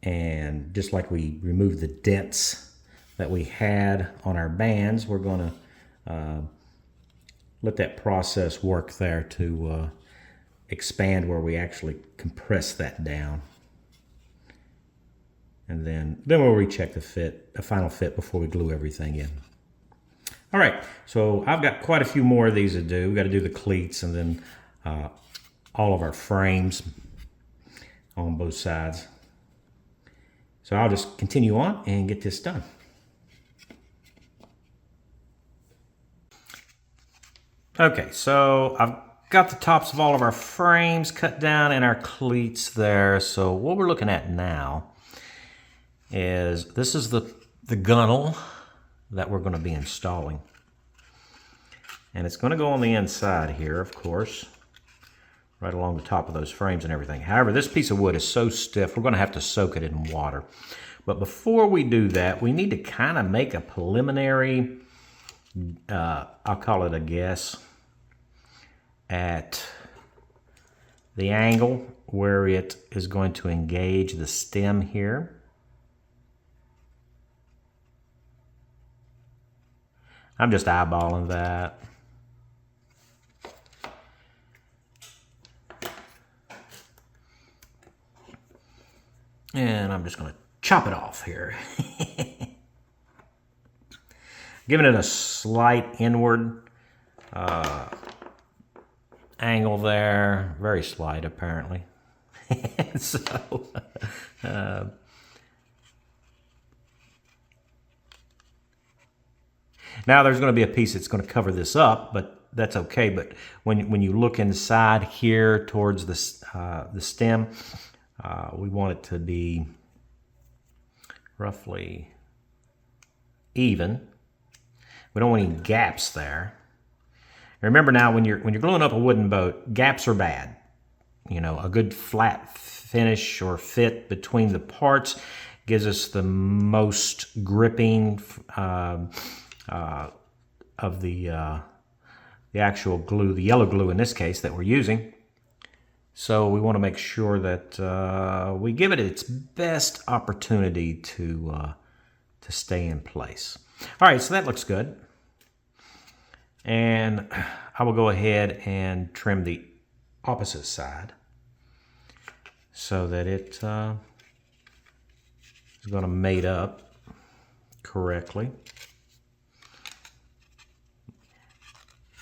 And just like we removed the dents that we had on our bands, we're going to let that process work there to expand where we actually compress that down. And then we'll recheck the final fit before we glue everything in. All right, so I've got quite a few more of these to do. We've got to do the cleats and then all of our frames on both sides. So I'll just continue on and get this done. Okay, so I've got the tops of all of our frames cut down and our cleats there. So what we're looking at now is this is the gunwale that we're going to be installing. And it's going to go on the inside here, of course, right along the top of those frames and everything. However, this piece of wood is so stiff, we're going to have to soak it in water. But before we do that, we need to kind of make a preliminary, I'll call it a guess, at the angle where it is going to engage the stem here. I'm just eyeballing that. And I'm just going to chop it off here. Giving it a slight inward angle there. Very slight, apparently. So, now there's going to be a piece that's going to cover this up, but that's okay. But when you look inside here towards the stem, we want it to be roughly even. We don't want any gaps there. Remember now, when you're gluing up a wooden boat, gaps are bad. You know, a good flat finish or fit between the parts gives us the most gripping of the actual glue, the yellow glue in this case that we're using. So we want to make sure that we give it its best opportunity to stay in place. All right, so that looks good. And I will go ahead and trim the opposite side so that it is going to mate up correctly.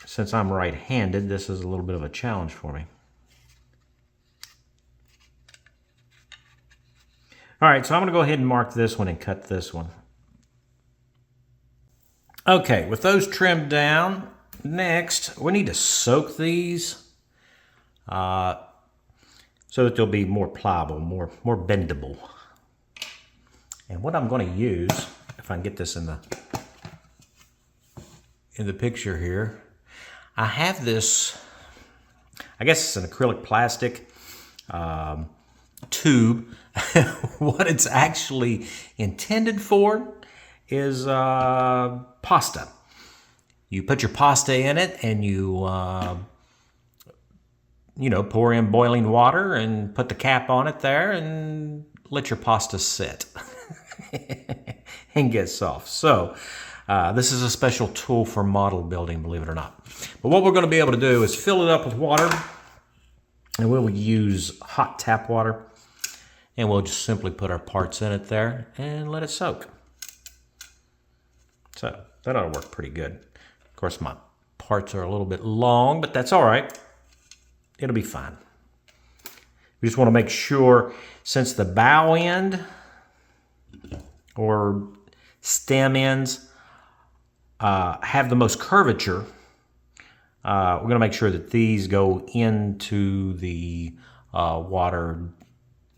Since I'm right-handed, this is a little bit of a challenge for me. All right, so I'm going to go ahead and mark this one and cut this one. Okay, with those trimmed down, next we need to soak these so that they'll be more pliable, more bendable. And what I'm going to use, if I can get this in the picture here, I have this, I guess it's an acrylic plastic tube. What it's actually intended for is pasta. You put your pasta in it and you pour in boiling water and put the cap on it there and let your pasta sit and get soft. So this is a special tool for model building, believe it or not. But what we're going to be able to do is fill it up with water, and we'll use hot tap water, and we'll just simply put our parts in it there and let it soak. So that ought to work pretty good. Of course, my parts are a little bit long, but that's all right. It'll be fine. We just want to make sure, since the bow end or stem ends have the most curvature, we're going to make sure that these go into the water,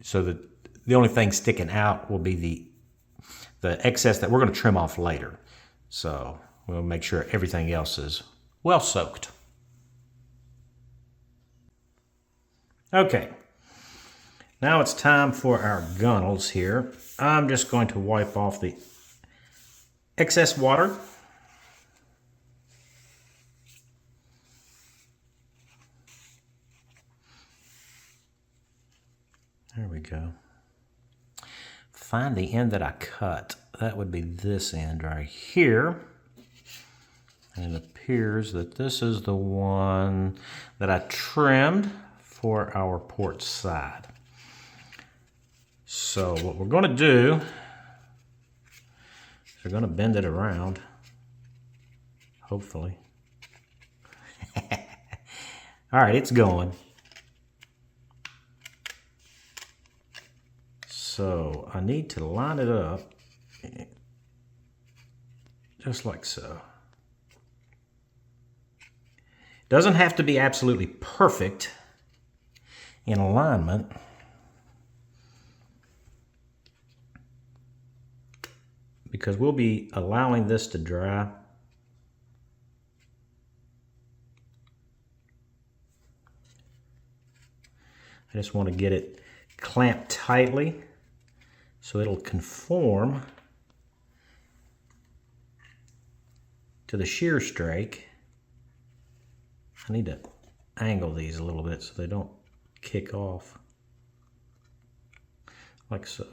so that the only thing sticking out will be the excess that we're going to trim off later. So we'll make sure everything else is well soaked. Okay, now it's time for our gunnels here. I'm just going to wipe off the excess water. There we go. Find the end that I cut. That would be this end right here. And it appears that this is the one that I trimmed for our port side. So what we're going to do is we're going to bend it around, hopefully. All right, it's going. So I need to line it up just like so. Doesn't have to be absolutely perfect in alignment. Because we'll be allowing this to dry. I just want to get it clamped tightly so it'll conform to the shear strake. I need to angle these a little bit so they don't kick off, like so.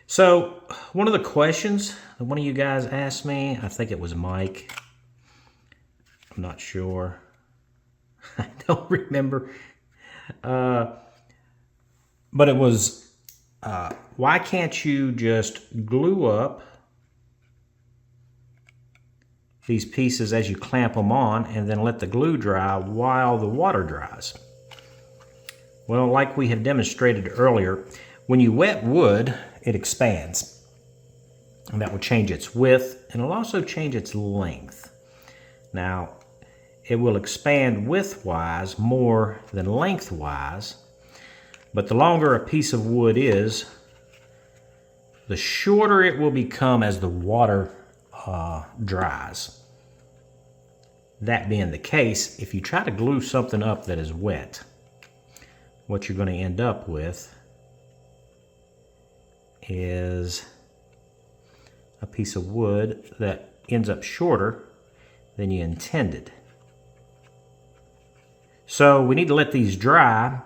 So one of the questions that one of you guys asked me, I think it was Mike, I'm not sure, I don't remember, But it was, why can't you just glue up these pieces as you clamp them on and then let the glue dry while the water dries? Well, like we had demonstrated earlier, when you wet wood, it expands. And that will change its width, and it'll also change its length. Now, it will expand width-wise more than length-wise, but the longer a piece of wood is, the shorter it will become as the water dries. That being the case, if you try to glue something up that is wet, what you're going to end up with is a piece of wood that ends up shorter than you intended. So we need to let these dry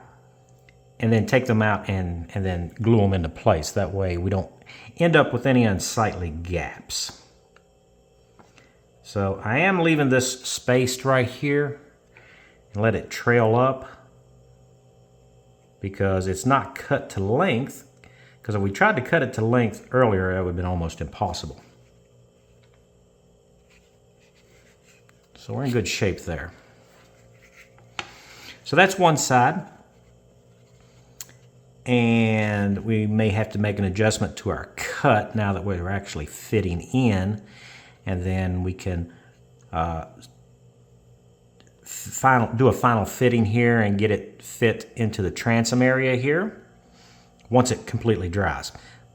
and then take them out and then glue them into place. That way we don't end up with any unsightly gaps. So I am leaving this spaced right here and let it trail up because it's not cut to length. Because if we tried to cut it to length earlier, that would have been almost impossible. So we're in good shape there. So that's one side. And we may have to make an adjustment to our cut now that we're actually fitting in. And then we can do a final fitting here and get it fit into the transom area here once it completely dries.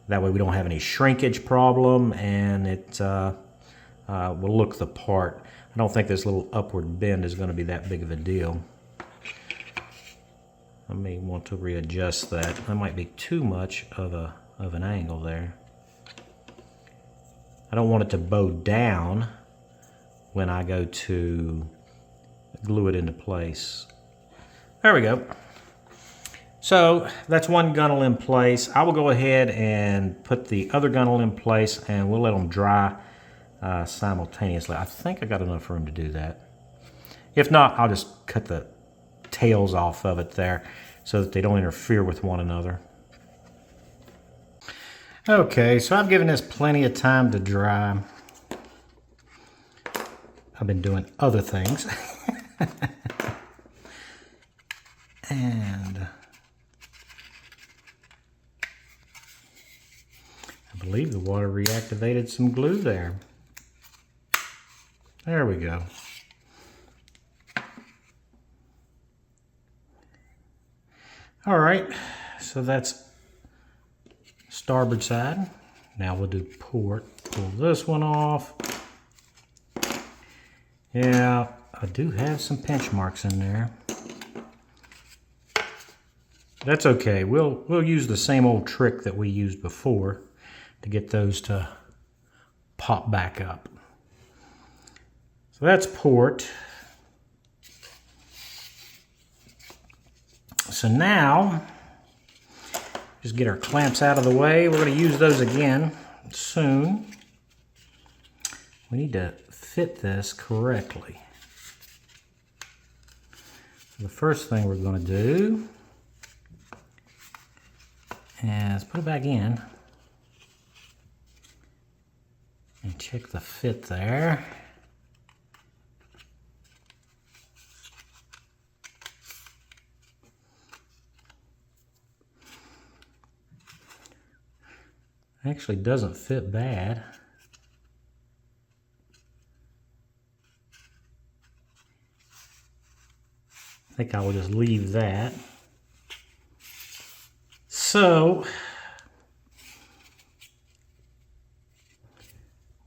That way we don't have any shrinkage problem and it will look the part. I don't think this little upward bend is going to be that big of a deal. I may want to readjust that. That might be too much of an angle there. I don't want it to bow down when I go to glue it into place. There we go. So that's one gunnel in place. I will go ahead and put the other gunnel in place and we'll let them dry simultaneously. I think I got enough room to do that. If not, I'll just cut the tails off of it there so that they don't interfere with one another. Okay, so I've given this plenty of time to dry. I've been doing other things. And I believe the water reactivated some glue there. There we go. All right, so that's starboard side. Now we'll do port. Pull this one off. Yeah, I do have some pinch marks in there. That's okay. We'll use the same old trick that we used before to get those to pop back up. So that's port. So now, just get our clamps out of the way. We're going to use those again soon. We need to fit this correctly. So the first thing we're going to do is put it back in and check the fit there. Actually doesn't fit bad. I think I will just leave that. So,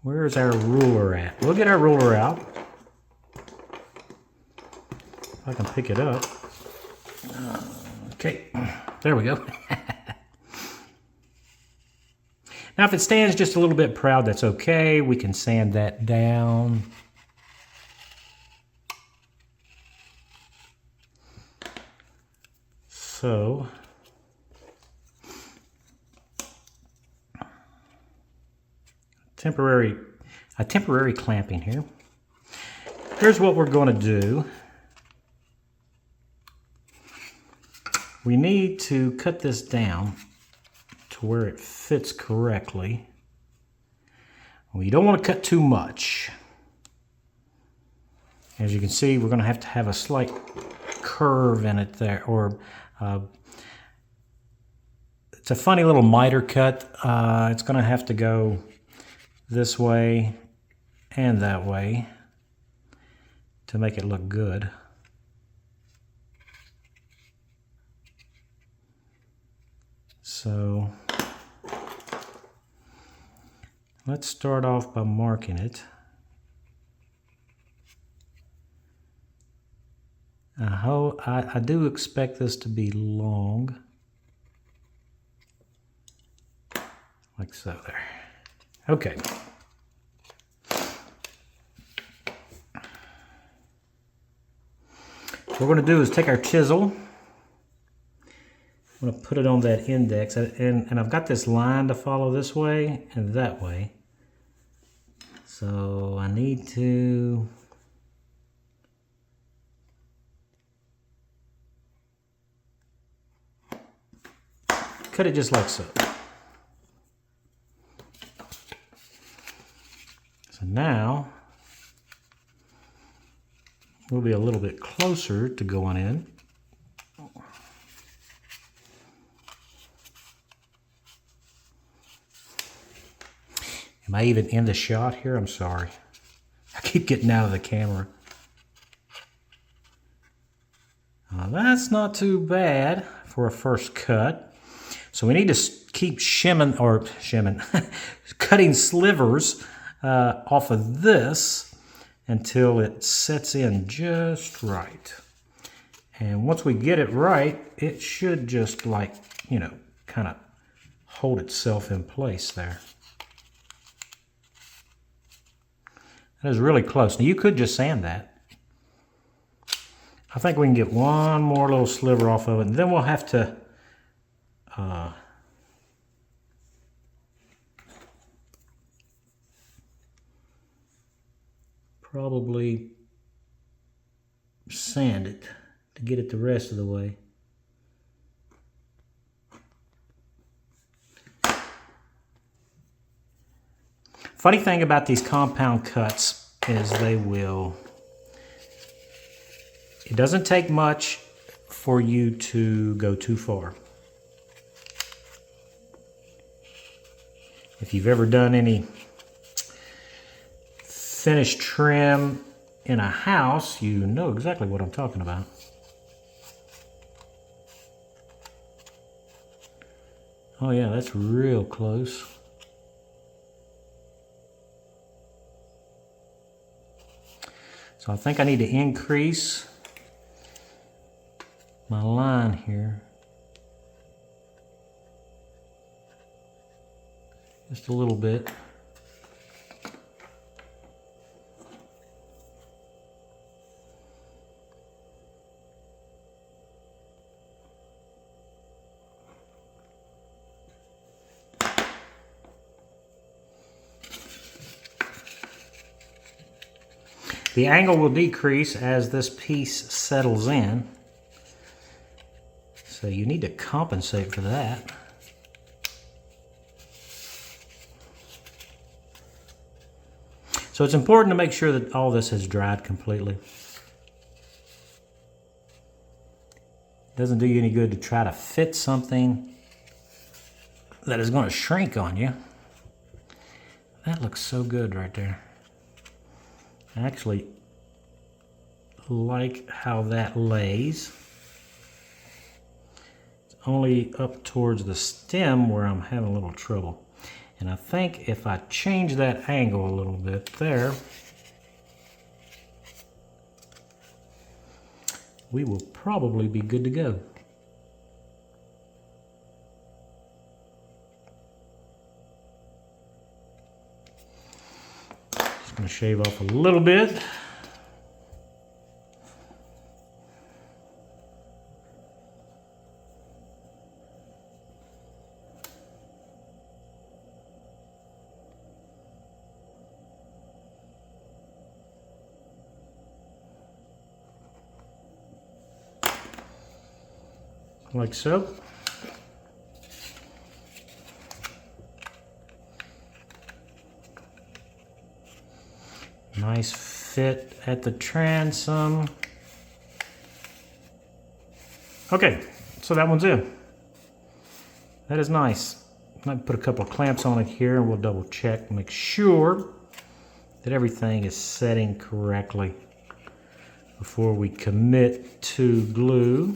where's our ruler at? We'll get our ruler out. If I can pick it up. Okay, there we go. Now, if it stands just a little bit proud, that's okay. We can sand that down. So, a temporary clamping here. Here's what we're going to do. we need to cut this down to where it fits correctly. Well, you don't want to cut too much. As you can see, we're going to have a slight curve in it there, or it's a funny little miter cut. It's going to have to go this way and that way to make it look good. So let's start off by marking it. I do expect this to be long, like so there. Okay. What we're going to do is take our chisel. I'm going to put it on that index, and I've got this line to follow this way and that way. So I need to cut it just like so. So now we'll be a little bit closer to going in. Am I even in the shot here? I'm sorry. I keep getting out of the camera. That's not too bad for a first cut. So we need to keep cutting slivers off of this until it sets in just right. And once we get it right, it should just like, you know, kind of hold itself in place there. That is really close. Now you could just sand that. I think we can get one more little sliver off of it, and then we'll have to probably sand it to get it the rest of the way. Funny thing about these compound cuts is it doesn't take much for you to go too far. If you've ever done any finished trim in a house, you know exactly what I'm talking about. Oh yeah, that's real close. So I think I need to increase my line here just a little bit. The angle will decrease as this piece settles in, so you need to compensate for that. So it's important to make sure that all this has dried completely. It doesn't do you any good to try to fit something that is going to shrink on you. That looks so good right there. I actually like how that lays. It's only up towards the stem where I'm having a little trouble. And I think if I change that angle a little bit there, we will probably be good to go. Just going to shave off a little bit. like so. Nice fit at the transom. Okay, so that one's in. That is nice. I might put a couple of clamps on it here and we'll double check, make sure that everything is setting correctly before we commit to glue.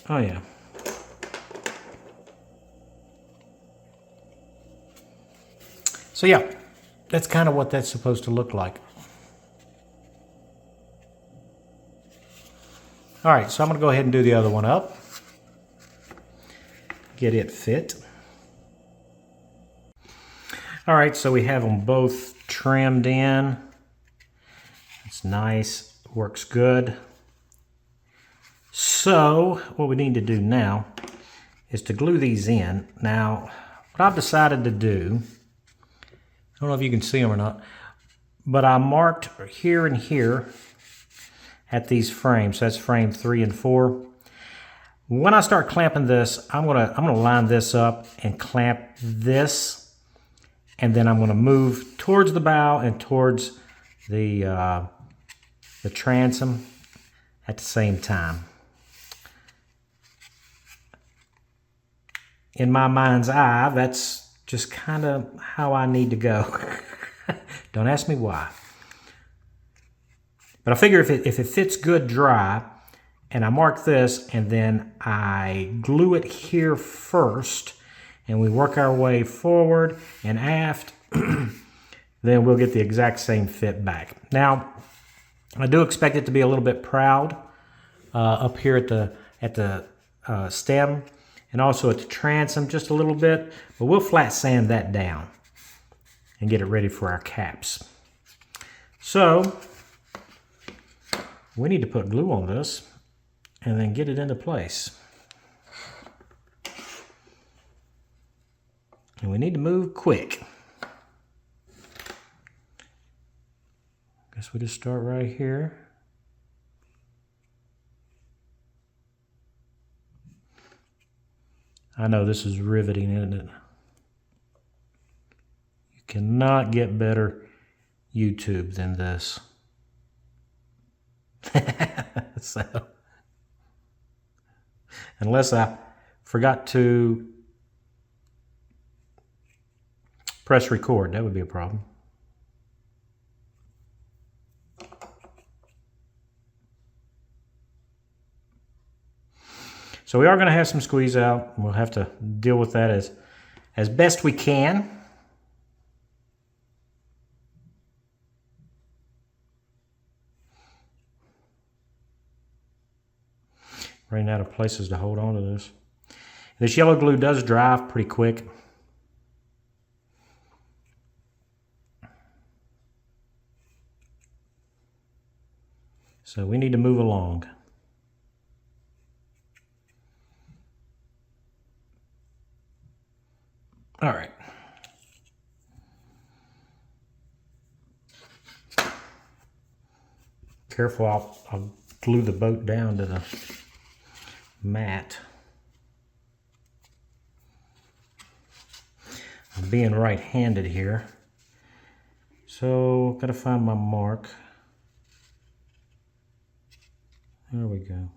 Oh yeah. So yeah, that's kind of what that's supposed to look like. All right, so I'm gonna go ahead and do the other one up. Get it fit. All right, so we have them both trimmed in. It's nice, works good. So what we need to do now is to glue these in. Now, what I've decided to do, I don't know if you can see them or not, but I marked here and here at these frames. So that's frame 3 and 4. When I start clamping this, I'm gonna line this up and clamp this, and then I'm gonna move towards the bow and towards the transom at the same time. In my mind's eye, that's just kind of how I need to go. Don't ask me why. But I figure if it fits good dry, and I mark this, and then I glue it here first, and we work our way forward and aft, then we'll get the exact same fit back. Now, I do expect it to be a little bit proud up here at the stem, and also at the transom just a little bit, but we'll flat sand that down and get it ready for our caps. So, we need to put glue on this and then get it into place. And we need to move quick. Guess we just start right here. I know this is riveting, isn't it? You cannot get better YouTube than this. So, unless I forgot to press record, that would be a problem. So we are going to have some squeeze out. We'll have to deal with that as best we can. Running out of places to hold on to this. This yellow glue does dry pretty quick. So we need to move along. All right. Careful, I'll glue the boat down to the mat. I'm being right-handed here, so gotta find my mark. There we go.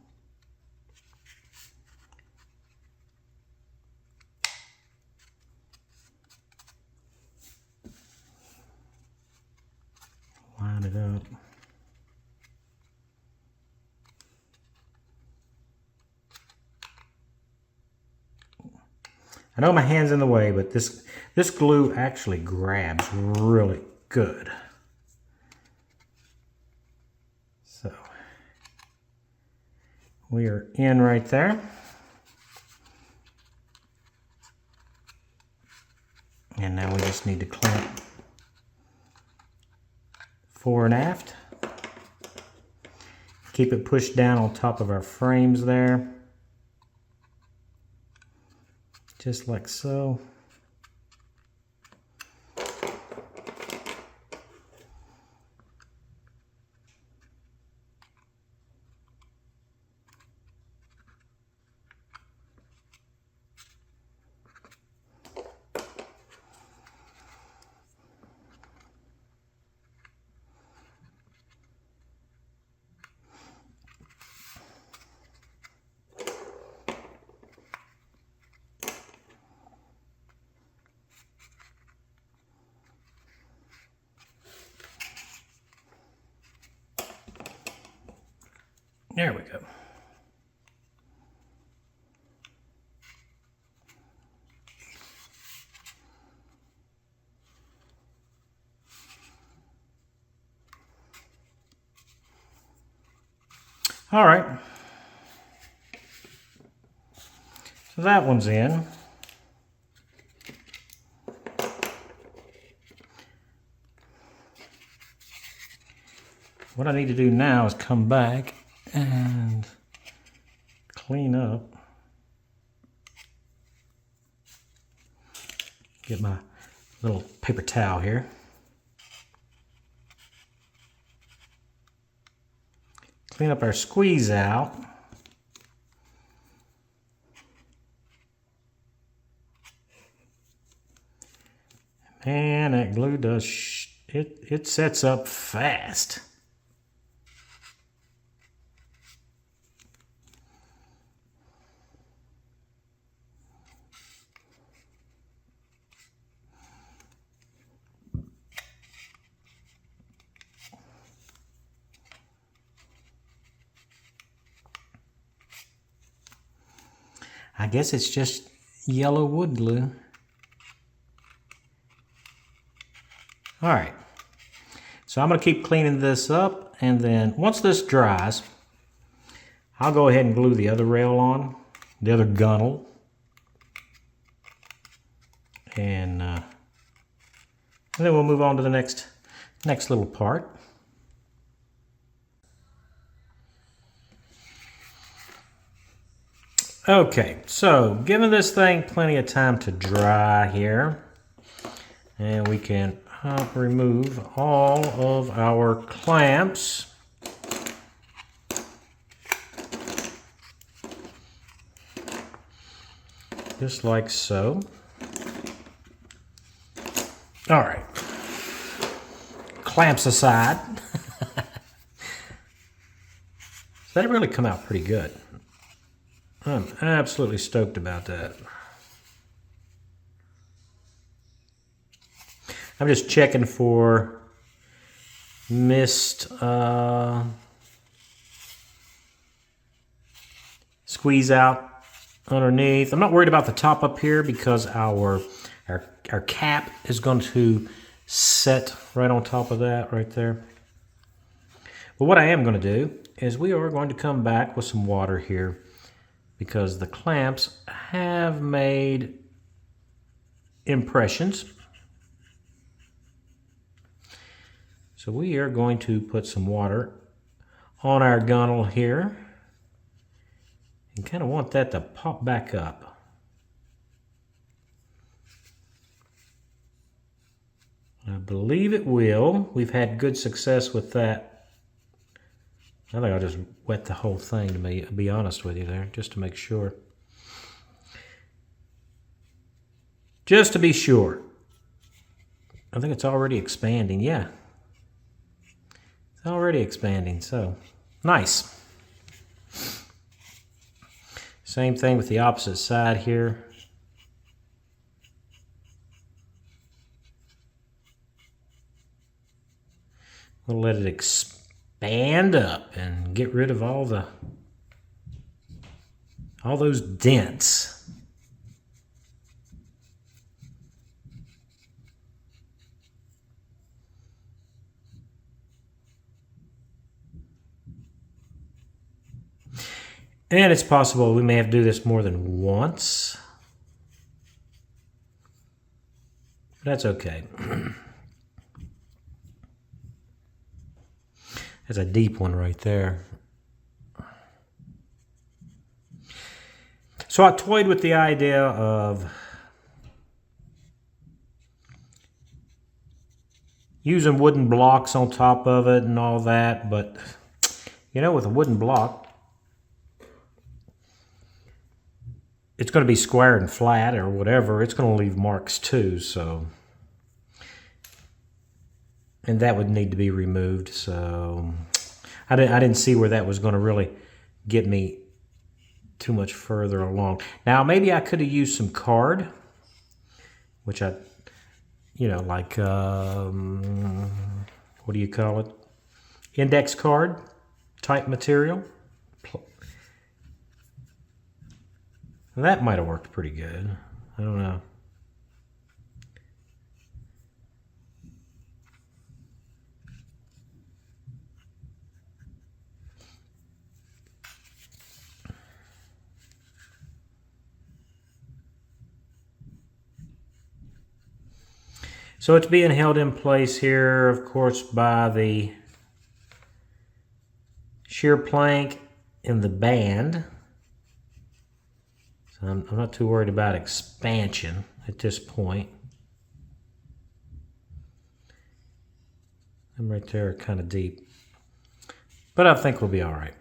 Line it up. I know my hand's in the way, but this glue actually grabs really good. So we are in right there. And now we just need to clamp fore and aft. Keep it pushed down on top of our frames there. Just like so. There we go. All right. So that one's in. What I need to do now is come back and clean up. Get my little paper towel here. Clean up our squeeze out. Man, that glue does, it sets up fast. I guess it's just yellow wood glue. All right, so I'm gonna keep cleaning this up, and then once this dries, I'll go ahead and glue the other rail on, the other gunnel. And then we'll move on to the next little part. Okay, so giving this thing plenty of time to dry here, and we can remove all of our clamps. Just like so. All right, clamps aside. That really come out pretty good. I'm absolutely stoked about that. I'm just checking for missed squeeze out underneath. I'm not worried about the top up here because our cap is going to set right on top of that right there. But what I am going to do is we are going to come back with some water here because the clamps have made impressions. So we are going to put some water on our gunnel here and kind of want that to pop back up. I believe it will. We've had good success with that. I think I'll just wet the whole thing to be honest with you there, just to make sure. Just to be sure. I think it's already expanding, yeah. It's already expanding, so nice. Same thing with the opposite side here. We'll let it expand up and get rid of all those dents. And it's possible we may have to do this more than once. That's okay. That's a deep one right there. So I toyed with the idea of using wooden blocks on top of it and all that, but you know, with a wooden block, it's going to be square and flat or whatever. It's going to leave marks too, so. And that would need to be removed, so I didn't see where that was going to really get me too much further along. Now, maybe I could have used some card, which I, you know, like, what do you call it? Index card type material. That might have worked pretty good. I don't know. So it's being held in place here, of course, by the shear plank in the band. So I'm not too worried about expansion at this point. I'm right there kind of deep. But I think we'll be all right.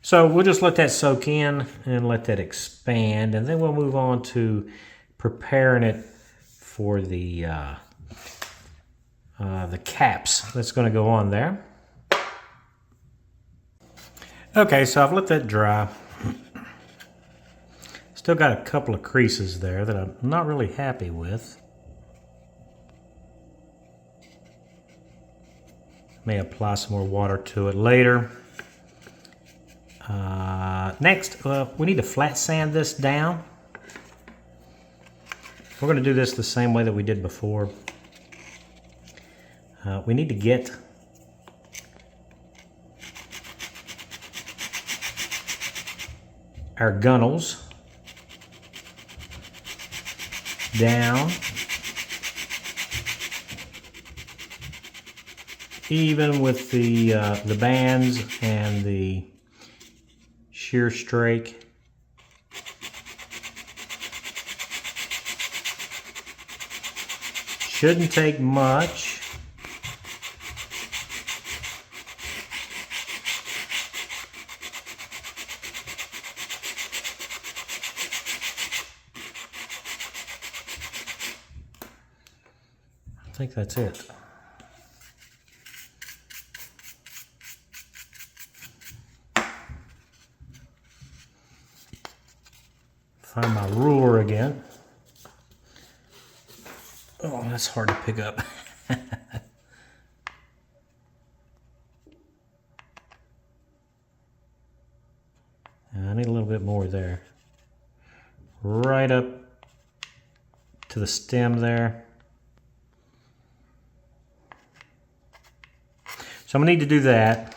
So we'll just let that soak in and let that expand, and then we'll move on to preparing it for the caps that's going to go on there. Okay, so I've let that dry. Still got a couple of creases there that I'm not really happy with. May apply some more water to it later. Next, we need to flat sand this down. We're going to do this the same way that we did before. We need to get our gunnels down even with the bands and the shear strake. Shouldn't take much. I think that's it. Find my ruler again. Oh, that's hard to pick up. I need a little bit more there. Right up to the stem there. So I'm going to need to do that.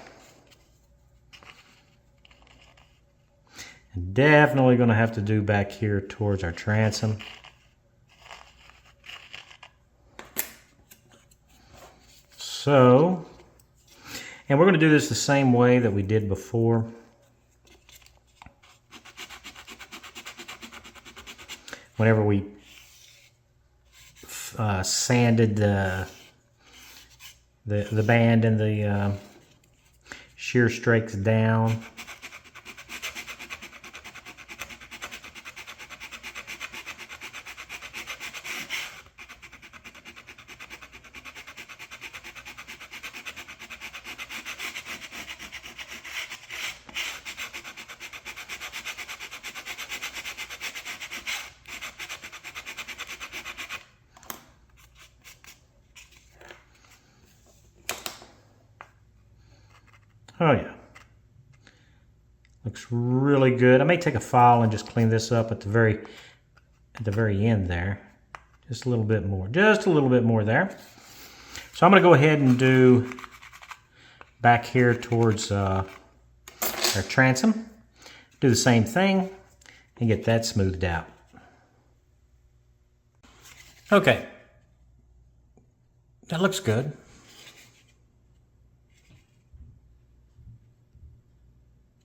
And definitely going to have to do back here towards our transom. So, and we're going to do this the same way that we did before. Whenever we sanded the band and the shear strakes down. Oh yeah, looks really good. I may take a file and just clean this up at the very end there. Just a little bit more, there. So I'm going to go ahead and do back here towards our transom. Do the same thing and get that smoothed out. Okay, that looks good.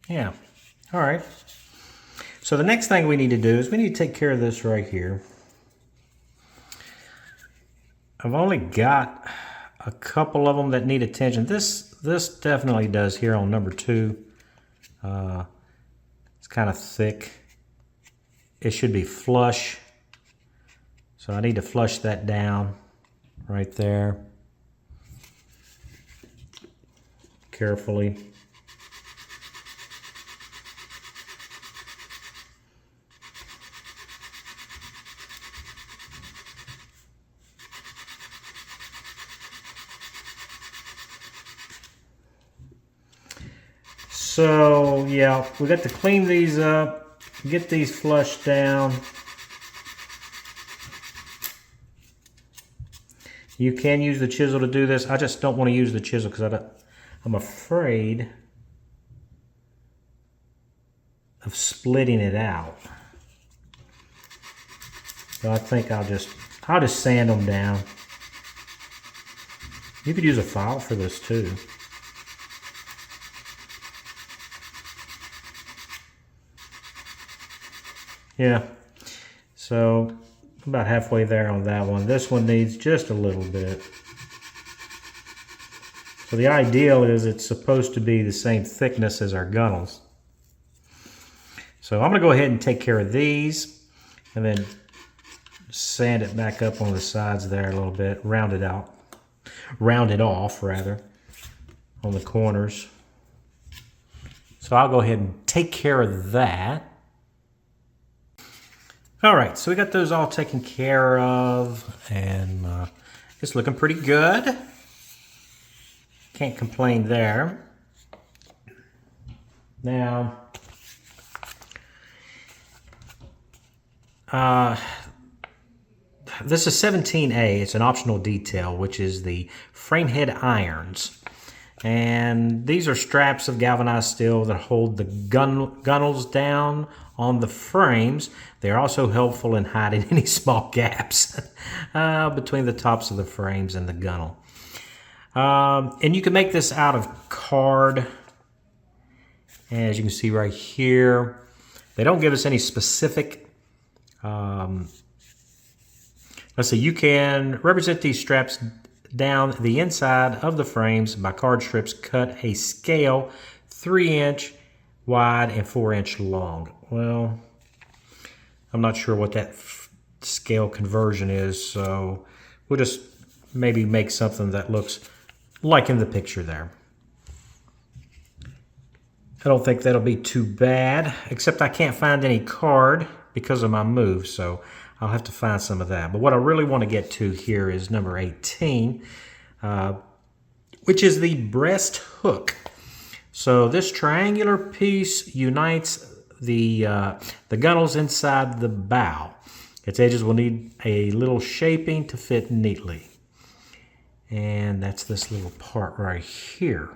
Yeah, all right. So the next thing we need to do is we need to take care of this right here. I've only got a couple of them that need attention. This definitely does here on number 2. It's kind of thick. It should be flush. So I need to flush that down right there. Carefully. So yeah, we got to clean these up, get these flushed down. You can use the chisel to do this. I just don't want to use the chisel because I'm afraid of splitting it out. So I think I'll just sand them down. You could use a file for this too. Yeah, so about halfway there on that one. This one needs just a little bit. So the ideal is it's supposed to be the same thickness as our gunnels. So I'm going to go ahead and take care of these and then sand it back up on the sides there a little bit, round it off rather, on the corners. So I'll go ahead and take care of that. All right, so we got those all taken care of, and it's looking pretty good. Can't complain there. Now, this is 17A. It's an optional detail, which is the frame head irons. And these are straps of galvanized steel that hold the gunnels down on the frames. They're also helpful in hiding any small gaps between the tops of the frames and the gunnel. And you can make this out of card, as you can see right here. They don't give us any specific. Let's see, you can represent these straps down the inside of the frames by card strips cut a scale 3-inch wide and 4-inch long. Well, I'm not sure what that scale conversion is, so we'll just maybe make something that looks like in the picture there. I don't think that'll be too bad, except I can't find any card because of my move, so I'll have to find some of that. But what I really want to get to here is number 18, which is the breast hook. So this triangular piece unites the gunnels inside the bow. Its edges will need a little shaping to fit neatly. And that's this little part right here.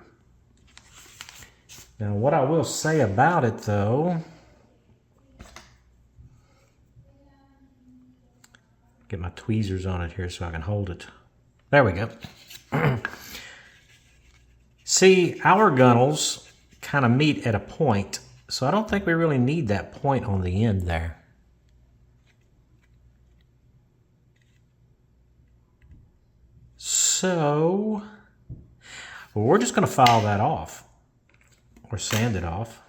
Now what I will say about it though, get my tweezers on it here so I can hold it. There we go. See, our gunnels kind of meet at a point, so I don't think we really need that point on the end there. So, well, we're just going to file that off, or sand it off,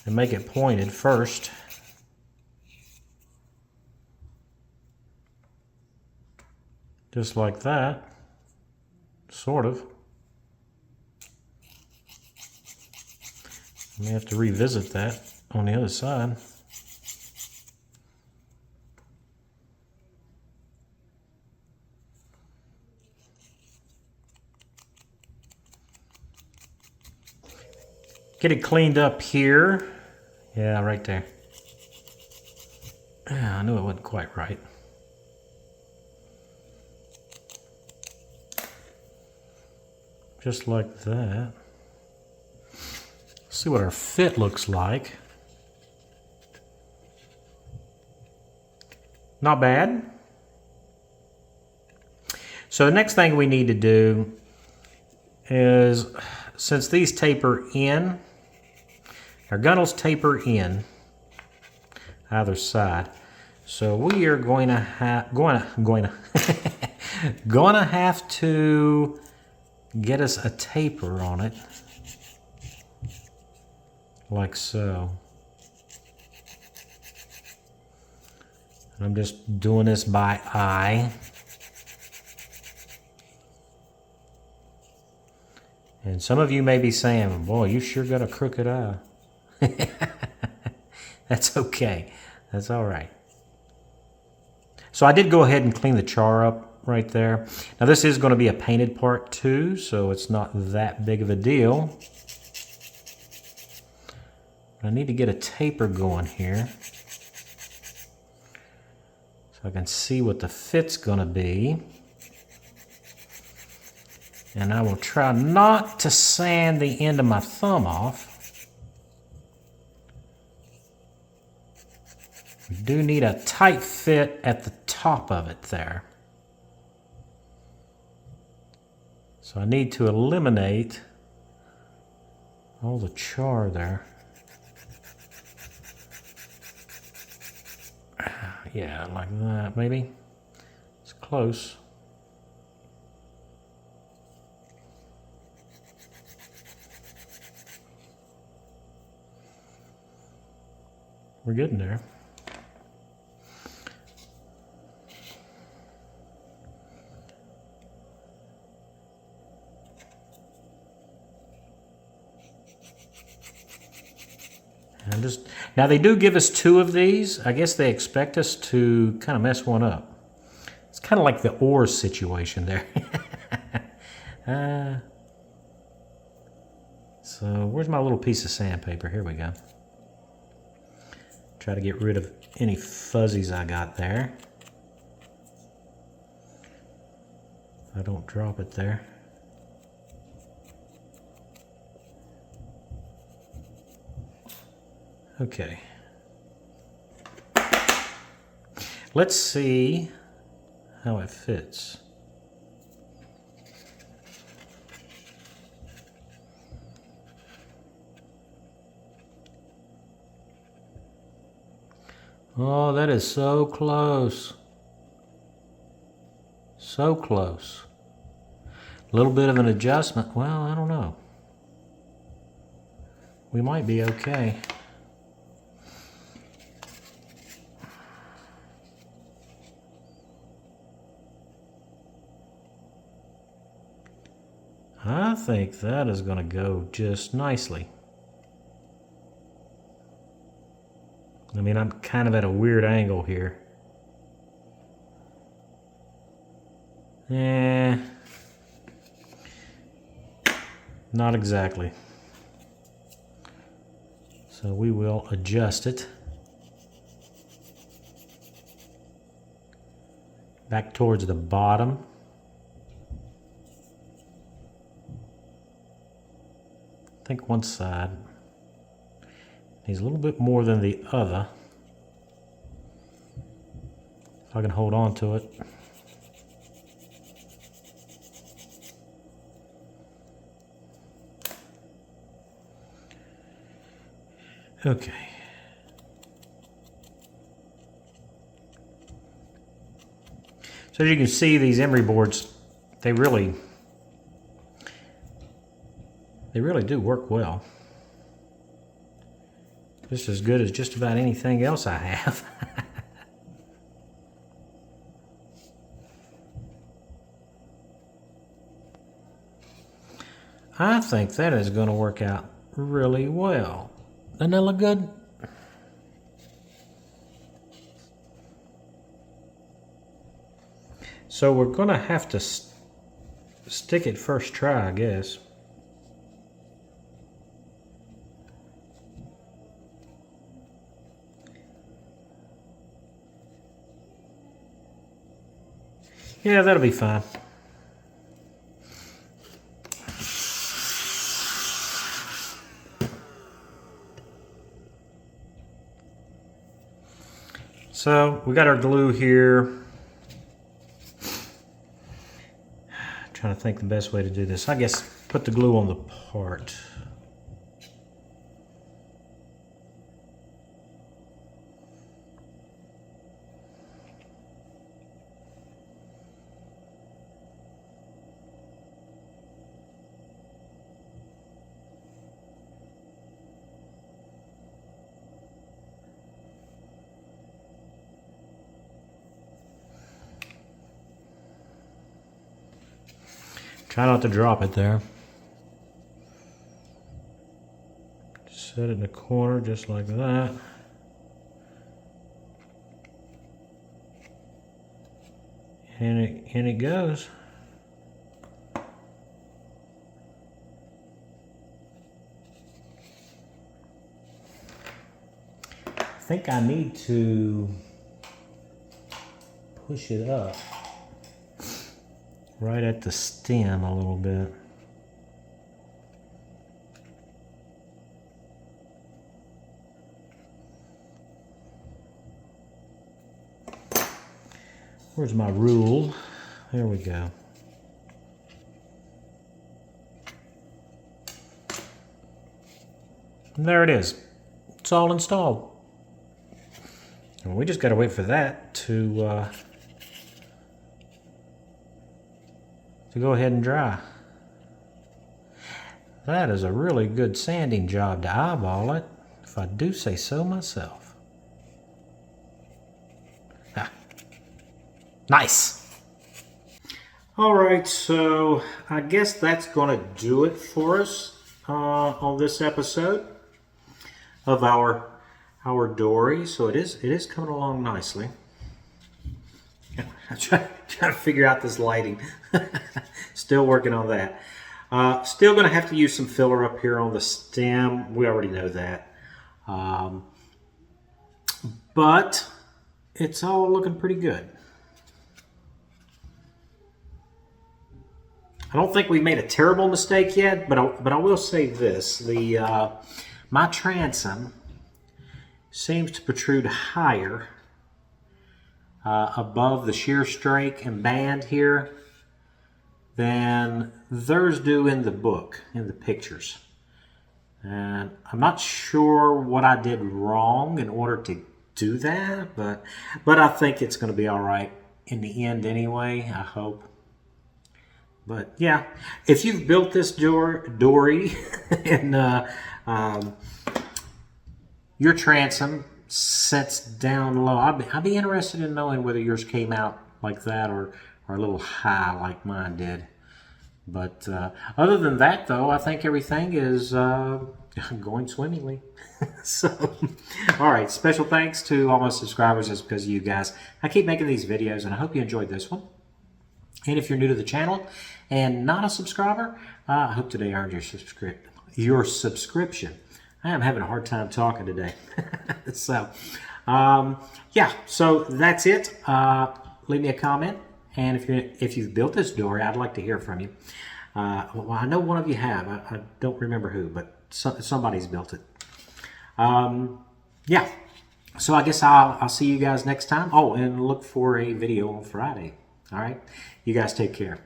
and make it pointed first. Just like that, sort of. We have to revisit that on the other side. Get it cleaned up here. Yeah, right there. Yeah, I knew it wasn't quite right. Just like that. See what our fit looks like. Not bad. So the next thing we need to do is, since these taper in, our gunnels taper in either side. So we are going to have to get us a taper on it, like so. And I'm just doing this by eye. And some of you may be saying, boy, you sure got a crooked eye. That's okay. That's all right. So I did go ahead and clean the char up right there. Now this is going to be a painted part too, so it's not that big of a deal. I need to get a taper going here so I can see what the fit's going to be. And I will try not to sand the end of my thumb off. We do need a tight fit at the top of it there. So I need to eliminate all the char there. Yeah, like that maybe. It's close. We're getting there. And just now they do give us 2 of these. I guess they expect us to kind of mess one up. It's kind of like the oars situation there. So where's my little piece of sandpaper? Here we go. Try to get rid of any fuzzies I got there. I don't drop it there. Okay. Let's see how it fits. Oh, that is so close. So close. A little bit of an adjustment. Well, I don't know. We might be okay. I think that is going to go just nicely. I mean, I'm kind of at a weird angle here. Not exactly. So we will adjust it. Back towards the bottom. I think one side needs a little bit more than the other. If I can hold on to it. Okay. So as you can see, these emery boards, they really do work well. Just as good as just about anything else I have. I think that is going to work out really well. Doesn't that look good? So we're going to have to stick it first try, I guess. Yeah, that'll be fine. So we got our glue here. Trying to think the best way to do this. I guess put the glue on the part. Try not to drop it there. Set it in the corner just like that. And it goes. I think I need to push it up right at the stem a little bit. Where's my rule? There we go. And there it is. It's all installed. And we just got to wait for that to go ahead and dry. That is a really good sanding job to eyeball it, if I do say so myself. Ah. Nice. All right, so I guess that's going to do it for us on this episode of our Dory. So it is coming along nicely. I'm trying to figure out this lighting. Still working on that. Still going to have to use some filler up here on the stem. We already know that. But it's all looking pretty good. I don't think we made a terrible mistake yet, but I will say this: my transom seems to protrude higher above the shear strake and band here than theirs do in the book, in the pictures. And I'm not sure what I did wrong in order to do that, but I think it's going to be all right in the end anyway, I hope. But yeah, if you've built this Dory and your transom sets down low, I'd be interested in knowing whether yours came out like that or a little high like mine did. But other than that, though, I think everything is going swimmingly. So, all right, special thanks to all my subscribers. It's because of you guys I keep making these videos, and I hope you enjoyed this one. And if you're new to the channel and not a subscriber, I hope today earned your subscription. I am having a hard time talking today. So, yeah, so that's it. Leave me a comment. And if you've built this Dory, I'd like to hear from you. Well, I know one of you have. I don't remember who, but somebody's built it. Yeah, so I guess I'll see you guys next time. Oh, and look for a video on Friday. All right, you guys take care.